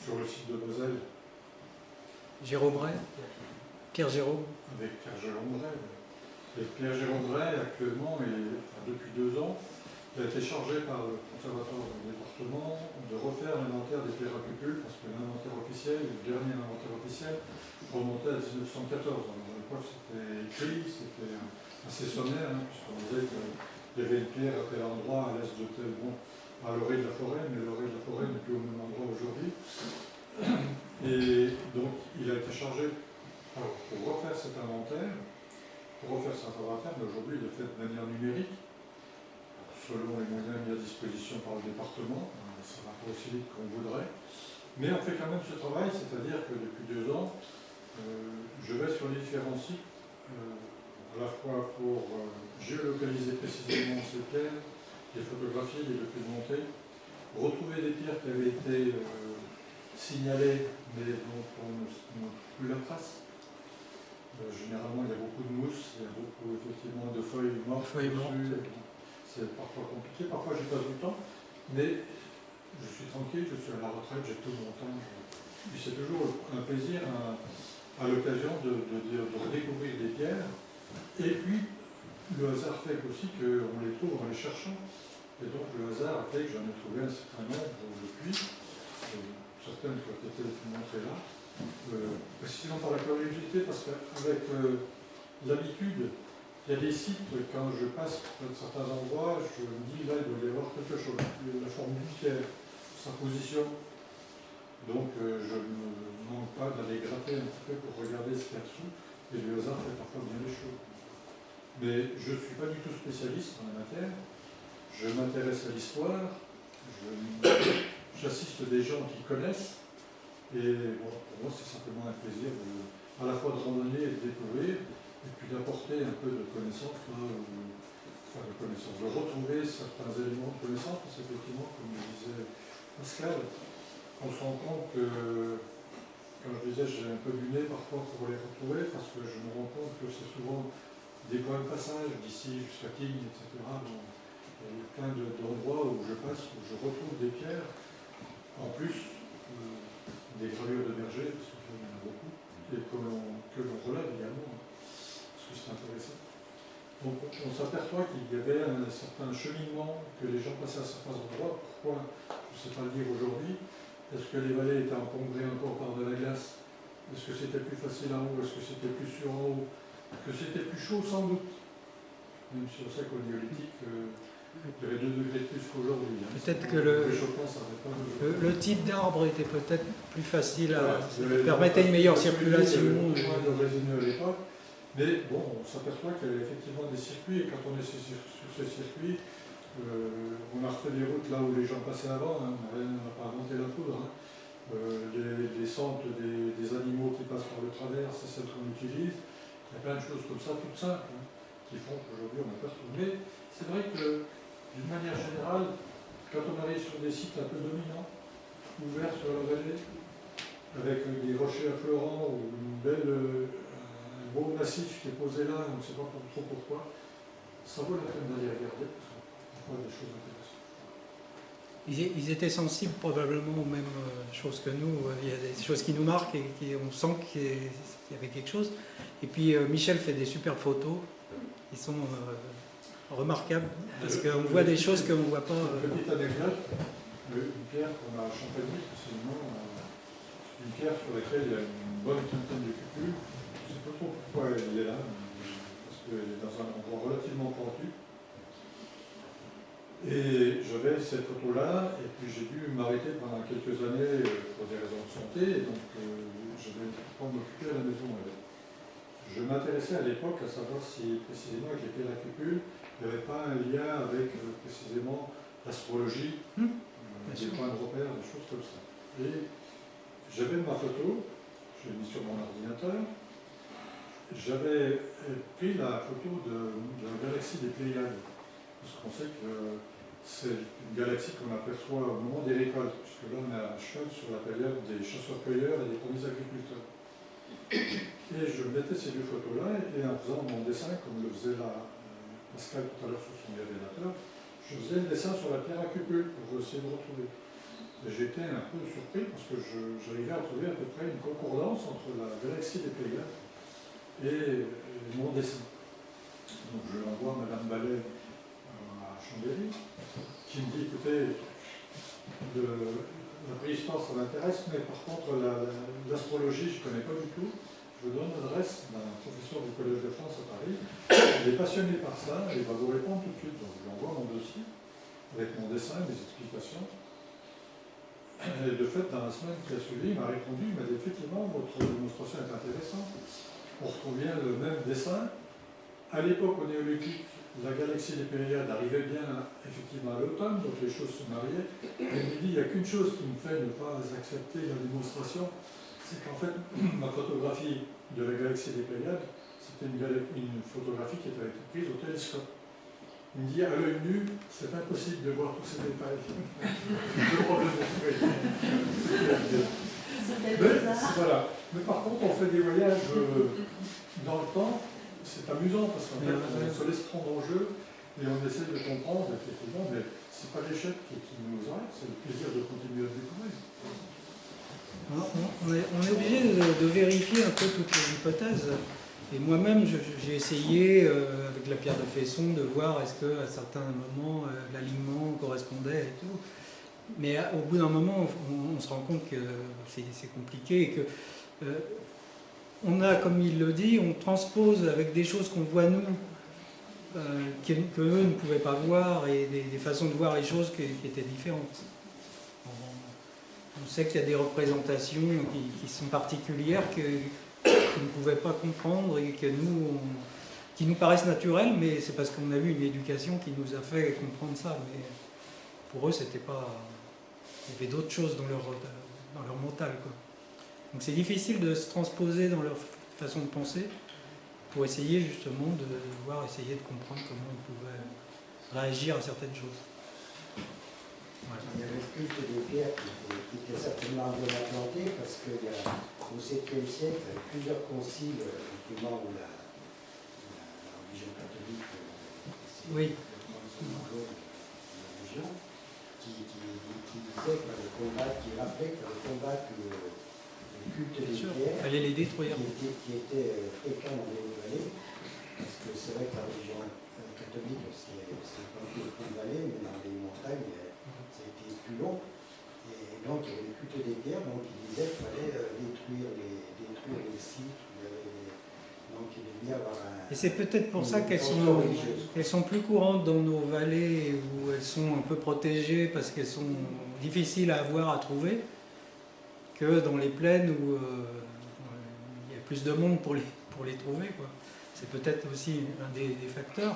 sur le site de Moselle. Jérôme Bray, Pierre Jérôme. Avec Pierre Jérôme Bray. Et Pierre Jérôme Bray, actuellement, depuis 2 ans, il a été chargé par le conservatoire du département de refaire l'inventaire des pierres à cupules, parce que l'inventaire officiel, le dernier inventaire officiel, remontait à 1914. Alors, à l'époque, c'était écrit, c'était assez sommaire, hein, puisqu'on disait qu'il y avait une pierre à tel endroit, à l'est de tel, bon, à l'orée de la forêt, mais l'orée de la forêt n'est plus au même endroit aujourd'hui. Et donc, il a été chargé pour refaire cet inventaire, pour refaire cet inventaire, mais aujourd'hui, il est fait de manière numérique, selon les moyens mis à disposition par le département. Ça va pas aussi vite qu'on voudrait. Mais on fait quand même ce travail, c'est-à-dire que depuis 2 ans, je vais sur les différents sites, à la fois pour géolocaliser précisément ces pierres, les photographier, les documenter, retrouver des pierres qui avaient été signalées, mais dont on n'a plus la trace. Généralement, il y a beaucoup de mousse, il y a beaucoup effectivement de feuilles mortes. C'est parfois compliqué, parfois j'y passe du temps, mais je suis tranquille, je suis à la retraite, j'ai tout mon temps. Puis c'est toujours un plaisir à l'occasion de redécouvrir des pierres. Et puis, le hasard fait aussi qu'on les trouve en les cherchant. Et donc le hasard a fait que j'en ai trouvé un certain nombre depuis, certaines qui ont été montrées là, précisément par la curiosité, parce qu'avec l'habitude, il y a des sites, quand je passe dans certains endroits, je me dis là il doit y avoir quelque chose, la forme d'une pierre, sa position. Donc je ne manque pas d'aller gratter un petit peu pour regarder ce qu'il y a dessous, et le hasard fait parfois bien les choses. Mais je ne suis pas du tout spécialiste dans la matière. Je m'intéresse à l'histoire, j'assiste des gens qui connaissent, et bon, pour moi c'est simplement un plaisir à la fois de randonner et de découvrir, et puis d'apporter un peu de connaissances, de retrouver certains éléments de connaissance, parce qu'effectivement, comme le disait Pascal, on se rend compte que, quand je disais j'ai un peu du nez parfois pour les retrouver, parce que je me rends compte que c'est souvent des points de passage, d'ici jusqu'à Tignes, etc. Bon, il y a plein d'endroits où je passe, où je retrouve des pierres, en plus des gravures de berger, parce qu'il y en a beaucoup, et que l'on relève également, parce que c'est intéressant. Donc on s'aperçoit qu'il y avait un certain cheminement, que les gens passaient à certains endroits. Pourquoi? Je ne sais pas le dire aujourd'hui. Est-ce que les vallées étaient encombrées encore par de la glace? Est-ce que c'était plus facile en haut? Est-ce que c'était plus sûr en haut? Que c'était plus chaud sans doute? Même si on sait qu'au néolithique, il y avait 2 degrés de plus qu'aujourd'hui. Hein. Peut-être que le type d'arbre était peut-être plus facile à permettre une meilleure circulation. De résineux à l'époque. Mais bon, on s'aperçoit qu'il y a effectivement des circuits, et quand on est sur ces circuits, on a refait des routes là où les gens passaient avant, hein, on n'a pas inventé la poudre. Hein. Les centres des animaux qui passent par le travers, c'est celle qu'on utilise. Il y a plein de choses comme ça, toutes simples, hein, qui font qu'aujourd'hui on aperçoit. Mais c'est vrai que, d'une manière générale, quand on arrive sur des sites un peu dominants, ouvert sur la vallée, avec des rochers affleurants ou un beau massif qui est posé là, on ne sait pas trop pourquoi, ça vaut la peine d'aller regarder, parce qu'on voit des choses intéressantes. Ils étaient sensibles probablement aux mêmes choses que nous. Il y a des choses qui nous marquent et on sent qu'il y avait quelque chose. Et puis Michel fait des superbes photos. Ils sont remarquables parce qu'on voit des choses qu'on ne voit pas. Une petite anecdote, une pierre qu'on a à Champagny, c'est une pierre sur laquelle il y a une bonne quinzaine de cupules. Je ne sais pas trop pourquoi elle est là, parce qu'elle est dans un endroit relativement pentu. Et j'avais cette photo-là, et puis j'ai dû m'arrêter pendant quelques années pour des raisons de santé, et donc je devais pas m'occuper à la maison avec. Je m'intéressais à l'époque à savoir si précisément avec les pierres à cupules, il n'y avait pas un lien avec précisément l'astrologie, des points de repère, des choses comme ça. Et j'avais ma photo, je l'ai mise sur mon ordinateur, j'avais pris la photo de la galaxie des Pléiades, parce qu'on sait que c'est une galaxie qu'on aperçoit au moment des récoltes, puisque là on est à cheval sur la période des chasseurs-cueilleurs et des premiers agriculteurs. Et je mettais ces deux photos-là, et en faisant mon dessin, comme le faisait Pascal tout à l'heure sur son révélateur, je faisais le dessin sur la pierre à cupules pour essayer de retrouver. Et j'étais un peu surpris parce que j'arrivais à trouver à peu près une concordance entre la galaxie des Pléiades et mon dessin. Donc je l'envoie à Madame Ballet à Chambéry, qui me dit, écoutez, la préhistoire ça m'intéresse, mais par contre l'astrologie je ne connais pas du tout. Je vous donne l'adresse d'un professeur du Collège de France à Paris. Il est passionné par ça et il va vous répondre tout de suite. Donc je lui envoie mon dossier avec mon dessin et mes explications. Et de fait, dans la semaine qui a suivi, il m'a répondu, il m'a dit effectivement, votre démonstration est intéressante. On retrouve bien le même dessin. À l'époque, au néolithique, la galaxie des Pléiades arrivait bien effectivement à l'automne, donc les choses se mariaient. Et il me dit, il n'y a qu'une chose qui me fait ne pas accepter la démonstration, c'est qu'en fait, ma photographie de la galaxie des Pléiades, c'était une photographie qui avait été prise au télescope. Il me dit, à l'œil nu, c'est impossible de voir tous ces détails. Le problème est voilà. Mais par contre, on fait des voyages dans le temps. C'est amusant parce qu'en fait, on se laisse prendre en jeu et on essaie de comprendre, effectivement, mais ce n'est pas l'échec qui nous arrête, c'est le plaisir de continuer à découvrir. On est obligé de vérifier un peu toutes les hypothèses. Et moi-même, j'ai essayé, avec la pierre de Fesson, de voir est-ce qu'à certains moments, l'alignement correspondait et tout. Mais au bout d'un moment, on se rend compte que c'est compliqué et que on a, comme il le dit, on transpose avec des choses qu'on voit nous, qu'eux ne pouvaient pas voir, et des façons de voir les choses qui étaient différentes. On sait qu'il y a des représentations qui sont particulières qu'on ne pouvait pas comprendre et qui nous paraissent naturelles, mais c'est parce qu'on a eu une éducation qui nous a fait comprendre ça. Mais pour eux, c'était pas. Il y avait d'autres choses dans leur mental, quoi. Donc c'est difficile de se transposer dans leur façon de penser pour essayer justement de essayer de comprendre comment on pouvait réagir à certaines choses. Voilà. Il y avait le culte des pierres qui était certainement bien implanté parce qu'au 7e siècle, il y a plusieurs conciles effectivement, où la religion catholique oui. la religion qui disait que le combat, qui rappelait que le combat le culte des pierres, fallait les détruire. Qui était fréquent dans les vallées, parce que c'est vrai que la religion catholique, c'est pas que le vallée, mais dans les montagnes, ça a été plus long. Et donc, il y avait le culte des pierres, donc il disait qu'il fallait détruire les sites. Donc, il devait y avoir un. Et c'est peut-être pour ça qu'elles sont plus courantes dans nos vallées où elles sont un peu protégées parce qu'elles sont difficiles à avoir, à trouver, que dans les plaines où il y a plus de monde pour les trouver, quoi. C'est peut-être aussi un des facteurs.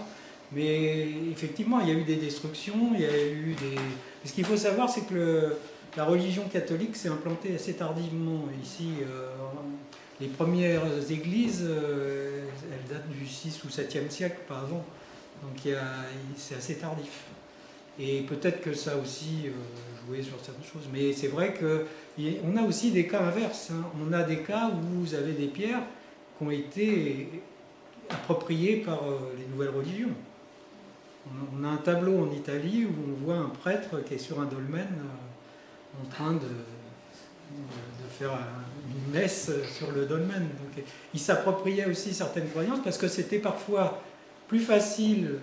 Mais effectivement, il y a eu des destructions, il y a eu des. Ce qu'il faut savoir, c'est que la religion catholique s'est implantée assez tardivement ici. Les premières églises, elles datent du 6 ou 7e siècle, pas avant. Donc c'est assez tardif. Et peut-être que ça a aussi joué sur certaines choses. Mais c'est vrai qu'on a aussi des cas inverses, hein. On a des cas où vous avez des pierres qui ont été appropriées par les nouvelles religions. On a un tableau en Italie où on voit un prêtre qui est sur un dolmen en train de faire une messe sur le dolmen. Donc, il s'appropriait aussi certaines croyances parce que c'était parfois plus facile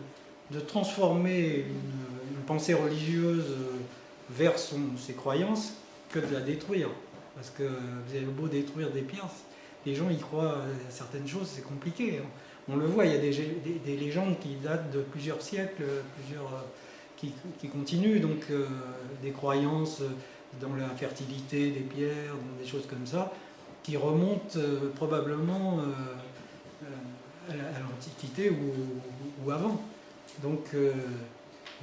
de transformer une pensée religieuse vers ses croyances que de la détruire. Parce que vous avez beau détruire des pierres, les gens y croient à certaines choses, c'est compliqué. On le voit, il y a des légendes qui datent de plusieurs siècles, qui continuent, donc des croyances dans la fertilité des pierres, dans des choses comme ça, qui remontent probablement à l'Antiquité ou avant. Donc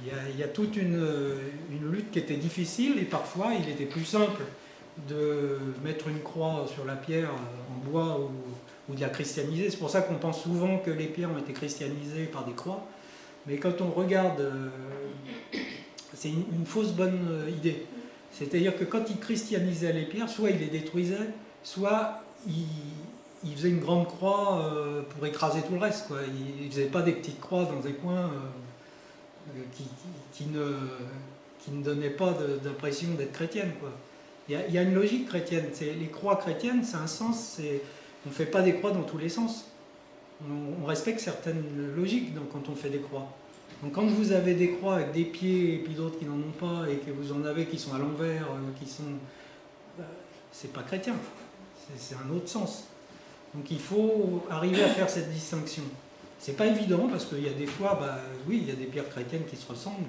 il y a toute une lutte qui était difficile, et parfois il était plus simple de mettre une croix sur la pierre en bois ou de la christianiser. C'est pour ça qu'on pense souvent que les pierres ont été christianisées par des croix, mais quand on regarde, c'est une fausse bonne idée. C'est-à-dire que quand ils christianisaient les pierres, soit ils les détruisaient, soit ils faisaient une grande croix pour écraser tout le reste, quoi. Ils ne faisaient pas des petites croix dans des coins qui ne donnaient pas d'impression d'être chrétiennes, quoi. Il y a une logique chrétienne. Les croix chrétiennes, c'est un sens. On ne fait pas des croix dans tous les sens. On respecte certaines logiques quand on fait des croix. Donc quand vous avez des croix avec des pieds et puis d'autres qui n'en ont pas, et que vous en avez qui sont à l'envers, c'est pas chrétien. C'est un autre sens. Donc il faut arriver à faire cette distinction. C'est pas évident parce qu'il y a des fois, oui, il y a des pierres chrétiennes qui se ressemblent,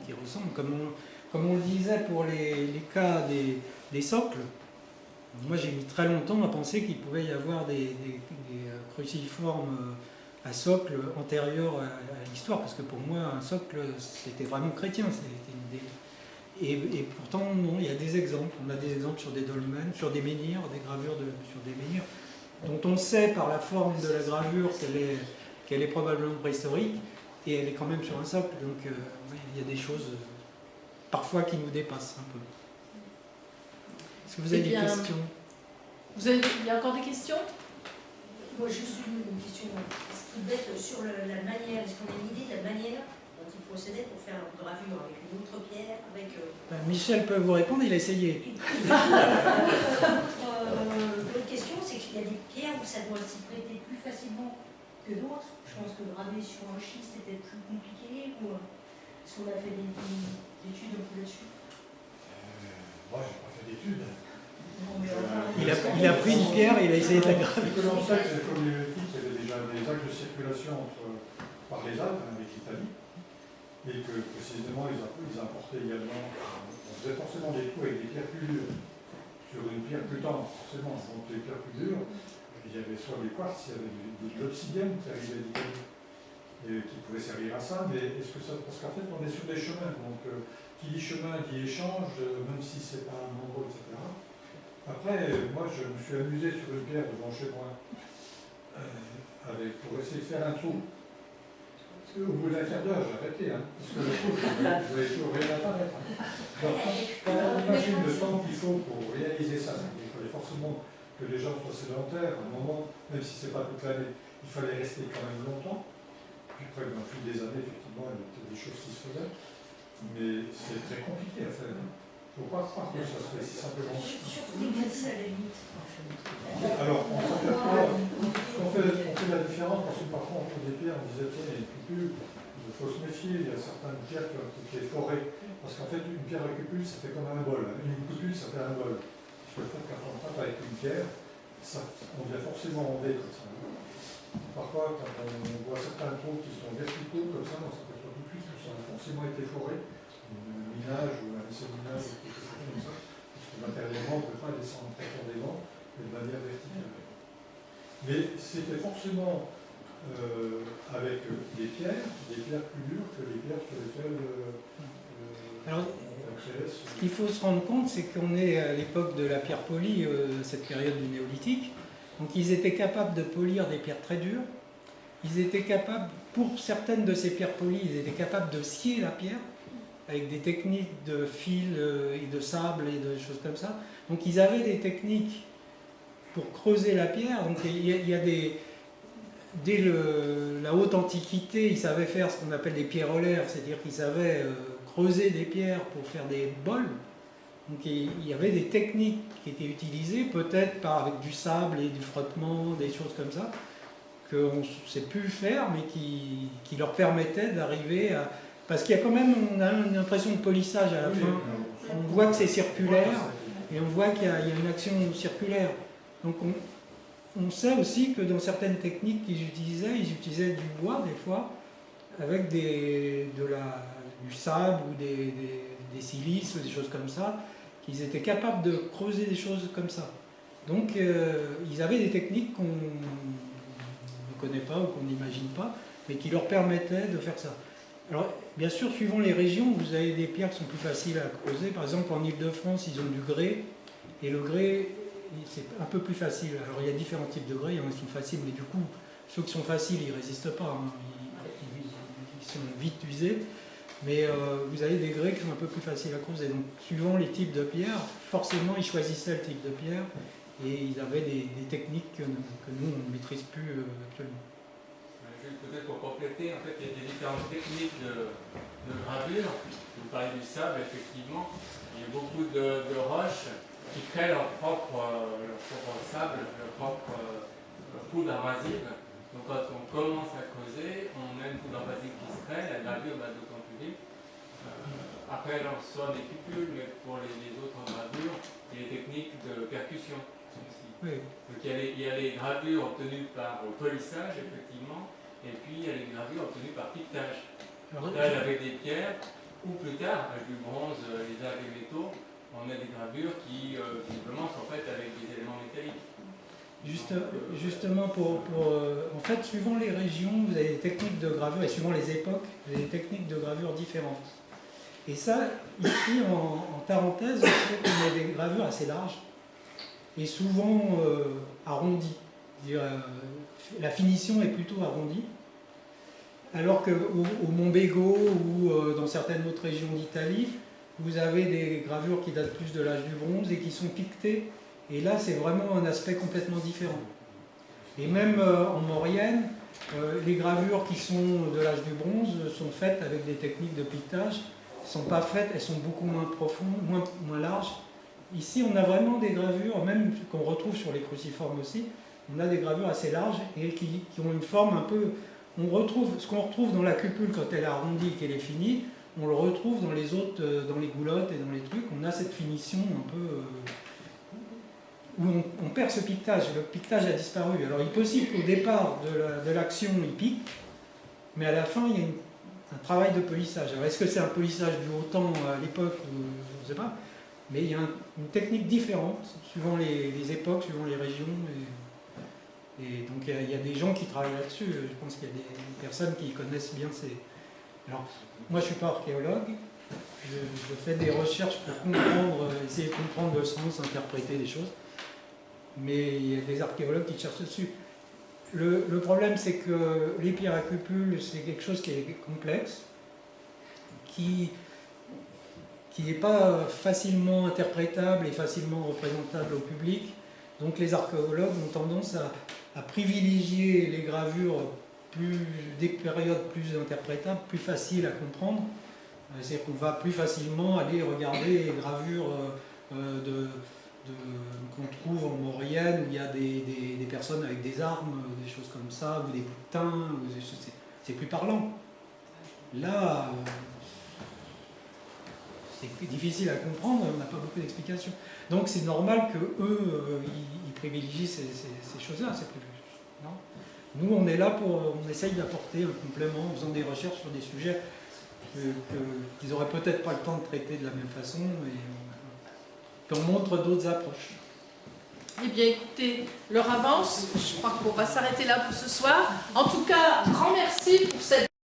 comme on le disait pour les cas des socles. Moi j'ai mis très longtemps à penser qu'il pouvait y avoir des cruciformes à socle antérieur à l'histoire, parce que pour moi un socle c'était vraiment chrétien, et pourtant non, il y a des exemples. On a des exemples sur des dolmens, sur des menhirs, des gravures sur des menhirs, dont on sait par la forme de la gravure qu'elle est probablement préhistorique, et elle est quand même sur un socle. Donc oui, il y a des choses parfois qui nous dépassent un peu. Est-ce que vous avez des questions? Il y a encore des questions? Moi, juste une question toute bête sur la manière. Est-ce qu'on a une idée de la manière dont il procédait pour faire une gravure avec une autre pierre, avec Michel peut vous répondre, il a essayé. L'autre question, c'est qu'il y a des pierres où ça doit s'y prêter plus facilement que d'autres. Je pense que graver sur un schiste était plus compliqué. Ou est-ce qu'on a fait des études un peu là-dessus? Moi, j'ai pas fait d'études. Il a pris une pierre et il a essayé de la graver. Ce que l'on sait, c'est que comme il y avait déjà des actes de circulation par les Alpes avec l'Italie, et que précisément ils importaient également, on faisait forcément des trous avec des pierres plus dures, sur une pierre plus tendre, forcément, donc les pierres plus dures, il y avait soit des quartz, il y avait de l'obsidienne qui arrivait d'Italie, et qui pouvait servir à ça, mais est-ce que ça, parce qu'en fait on est sur des chemins, donc qui dit chemin dit échange, même si c'est pas un endroit, etc. Après, moi, je me suis amusé sur une pierre devant chez moi pour essayer de faire un trou. Au bout d'un quart d'heure, j'ai arrêté, hein, parce que le trou, je voulais toujours rien apparaître. Donc, quand on imagine le temps qu'il faut pour réaliser ça, il fallait forcément que les gens soient sédentaires. À un moment, même si ce n'est pas toute l'année, il fallait rester quand même longtemps. Puis après, au fil des années, effectivement, il y a des choses qui se faisaient. Mais c'est très compliqué à faire. Il ne faut pas croire que ça se fait si simplement. Surtout les glacis à la limite. Alors, on fait la différence parce que parfois on trouve des pierres, on disait tiens, il y a une cupule, il faut se méfier, il y a certaines pierres qui sont forées. Parce qu'en fait, une pierre à cupule, ça fait comme un bol. Une cupule, ça fait un bol. Parce que le fait quand on tape avec une pierre, on vient forcément rondé comme ça. Parfois, quand on voit certains trous qui sont verticaux comme ça, on s'aperçoit tout de suite que ça a forcément été foré. Un minage ou un essai-minage ou quelque chose comme ça, parce que matériellement, on ne peut pas descendre profondément de manière verticale. Mais c'était forcément avec des pierres plus dures que les pierres sur lesquelles Alors, ce qu'il faut se rendre compte, c'est qu'on est à l'époque de la pierre polie, cette période du néolithique. Donc ils étaient capables de polir des pierres très dures. Ils étaient capables, pour certaines de ces pierres polies, ils étaient capables de scier la pierre avec des techniques de fil et de sable et de choses comme ça. Donc ils avaient des techniques pour creuser la pierre. Donc il y a des... Dès la haute antiquité, ils savaient faire ce qu'on appelle des pierrelaires, c'est-à-dire qu'ils savaient creuser des pierres pour faire des bols. Donc il y avait des techniques qui étaient utilisées, peut-être avec du sable et du frottement, des choses comme ça, qu'on ne sait plus faire, mais qui leur permettaient d'arriver à... Parce qu'il y a quand même, on a une impression de polissage à la fin. On voit que c'est circulaire, et on voit qu'il y a une action circulaire. Donc on sait aussi que dans certaines techniques qu'ils utilisaient, ils utilisaient du bois des fois, avec du sable ou des silices ou des choses comme ça, qu'ils étaient capables de creuser des choses comme ça. Donc ils avaient des techniques qu'on ne connaît pas ou qu'on n'imagine pas, mais qui leur permettaient de faire ça. Alors bien sûr, suivant les régions, vous avez des pierres qui sont plus faciles à creuser. Par exemple, en Île-de-France, ils ont du grès, et le grès, c'est un peu plus facile. Alors il y a différents types de grès, il y en a qui sont faciles, mais du coup, ceux qui sont faciles, ils ne résistent pas, hein. Ils sont vite usés. Mais vous avez des grès qui sont un peu plus faciles à creuser. Donc suivant les types de pierres, forcément ils choisissaient le type de pierre, et ils avaient des techniques que nous, on ne maîtrise plus actuellement. Peut-être pour compléter, en fait, il y a des différentes techniques de gravure. Vous parlez du sable, effectivement. Il y a beaucoup de roches qui créent leur propre sable, leur propre poudre abrasive. Donc quand on commence à creuser, on a une poudre abrasive qui se crée, la gravure va d'autant plus vite. Après, on reçoit des cupules, mais pour les autres gravures, il y a des techniques de percussion aussi. Oui. Donc il y a les gravures obtenues par polissage, effectivement, et puis il y a les gravures obtenues par piquetage. Piquetage avec des pierres, ou plus tard, avec du bronze, les arts et les métaux, on a des gravures qui, visiblement, sont faites avec des éléments métalliques. Justement, en fait, suivant les régions, vous avez des techniques de gravure, et suivant les époques, vous avez des techniques de gravure différentes. Et ça, ici, en Tarentaise, on sait qu'on a des gravures assez larges, et souvent arrondies. La finition est plutôt arrondie. Alors qu'au Montbégo ou dans certaines autres régions d'Italie, vous avez des gravures qui datent plus de l'âge du bronze et qui sont piquetées. Et là, c'est vraiment un aspect complètement différent. Et même en Maurienne, les gravures qui sont de l'âge du bronze sont faites avec des techniques de piquetage. Elles sont pas faites, elles sont beaucoup moins profondes, moins larges. Ici, on a vraiment des gravures, même qu'on retrouve sur les cruciformes aussi, on a des gravures assez larges et qui ont une forme un peu... ce qu'on retrouve dans la cupule quand elle est arrondie et qu'elle est finie, on le retrouve dans les autres, dans les goulottes et dans les trucs. On a cette finition un peu... où on perd ce piquetage. Le piquetage a disparu. Alors il est possible qu'au départ de l'action, il pique, mais à la fin, il y a un travail de polissage. Alors est-ce que c'est un polissage du haut temps à l'époque, je ne sais pas, mais il y a une technique différente suivant les époques, suivant les régions. Et donc il y a des gens qui travaillent là-dessus. Je pense qu'il y a des personnes qui connaissent bien ces... Alors, moi je ne suis pas archéologue, je fais des recherches pour comprendre, essayer de comprendre le sens, interpréter des choses. Mais il y a des archéologues qui cherchent dessus. Le problème, c'est que les pierres à cupules, c'est quelque chose qui est complexe, qui n'est pas facilement interprétable et facilement représentable au public. Donc les archéologues ont tendance à privilégier les gravures des périodes plus interprétables, plus faciles à comprendre. C'est-à-dire qu'on va plus facilement aller regarder les gravures qu'on trouve en Maurienne, où il y a des personnes avec des armes, des choses comme ça, ou des boutins, c'est plus parlant. Là, c'est difficile à comprendre, on n'a pas beaucoup d'explications. Donc c'est normal qu'eux, ils privilégient ces choses-là. Nous, on est là on essaye d'apporter un complément en faisant des recherches sur des sujets qu'ils n'auraient peut-être pas le temps de traiter de la même façon, et on montre d'autres approches. Eh bien, écoutez, l'heure avance. Je crois qu'on va s'arrêter là pour ce soir. En tout cas, grand merci pour cette...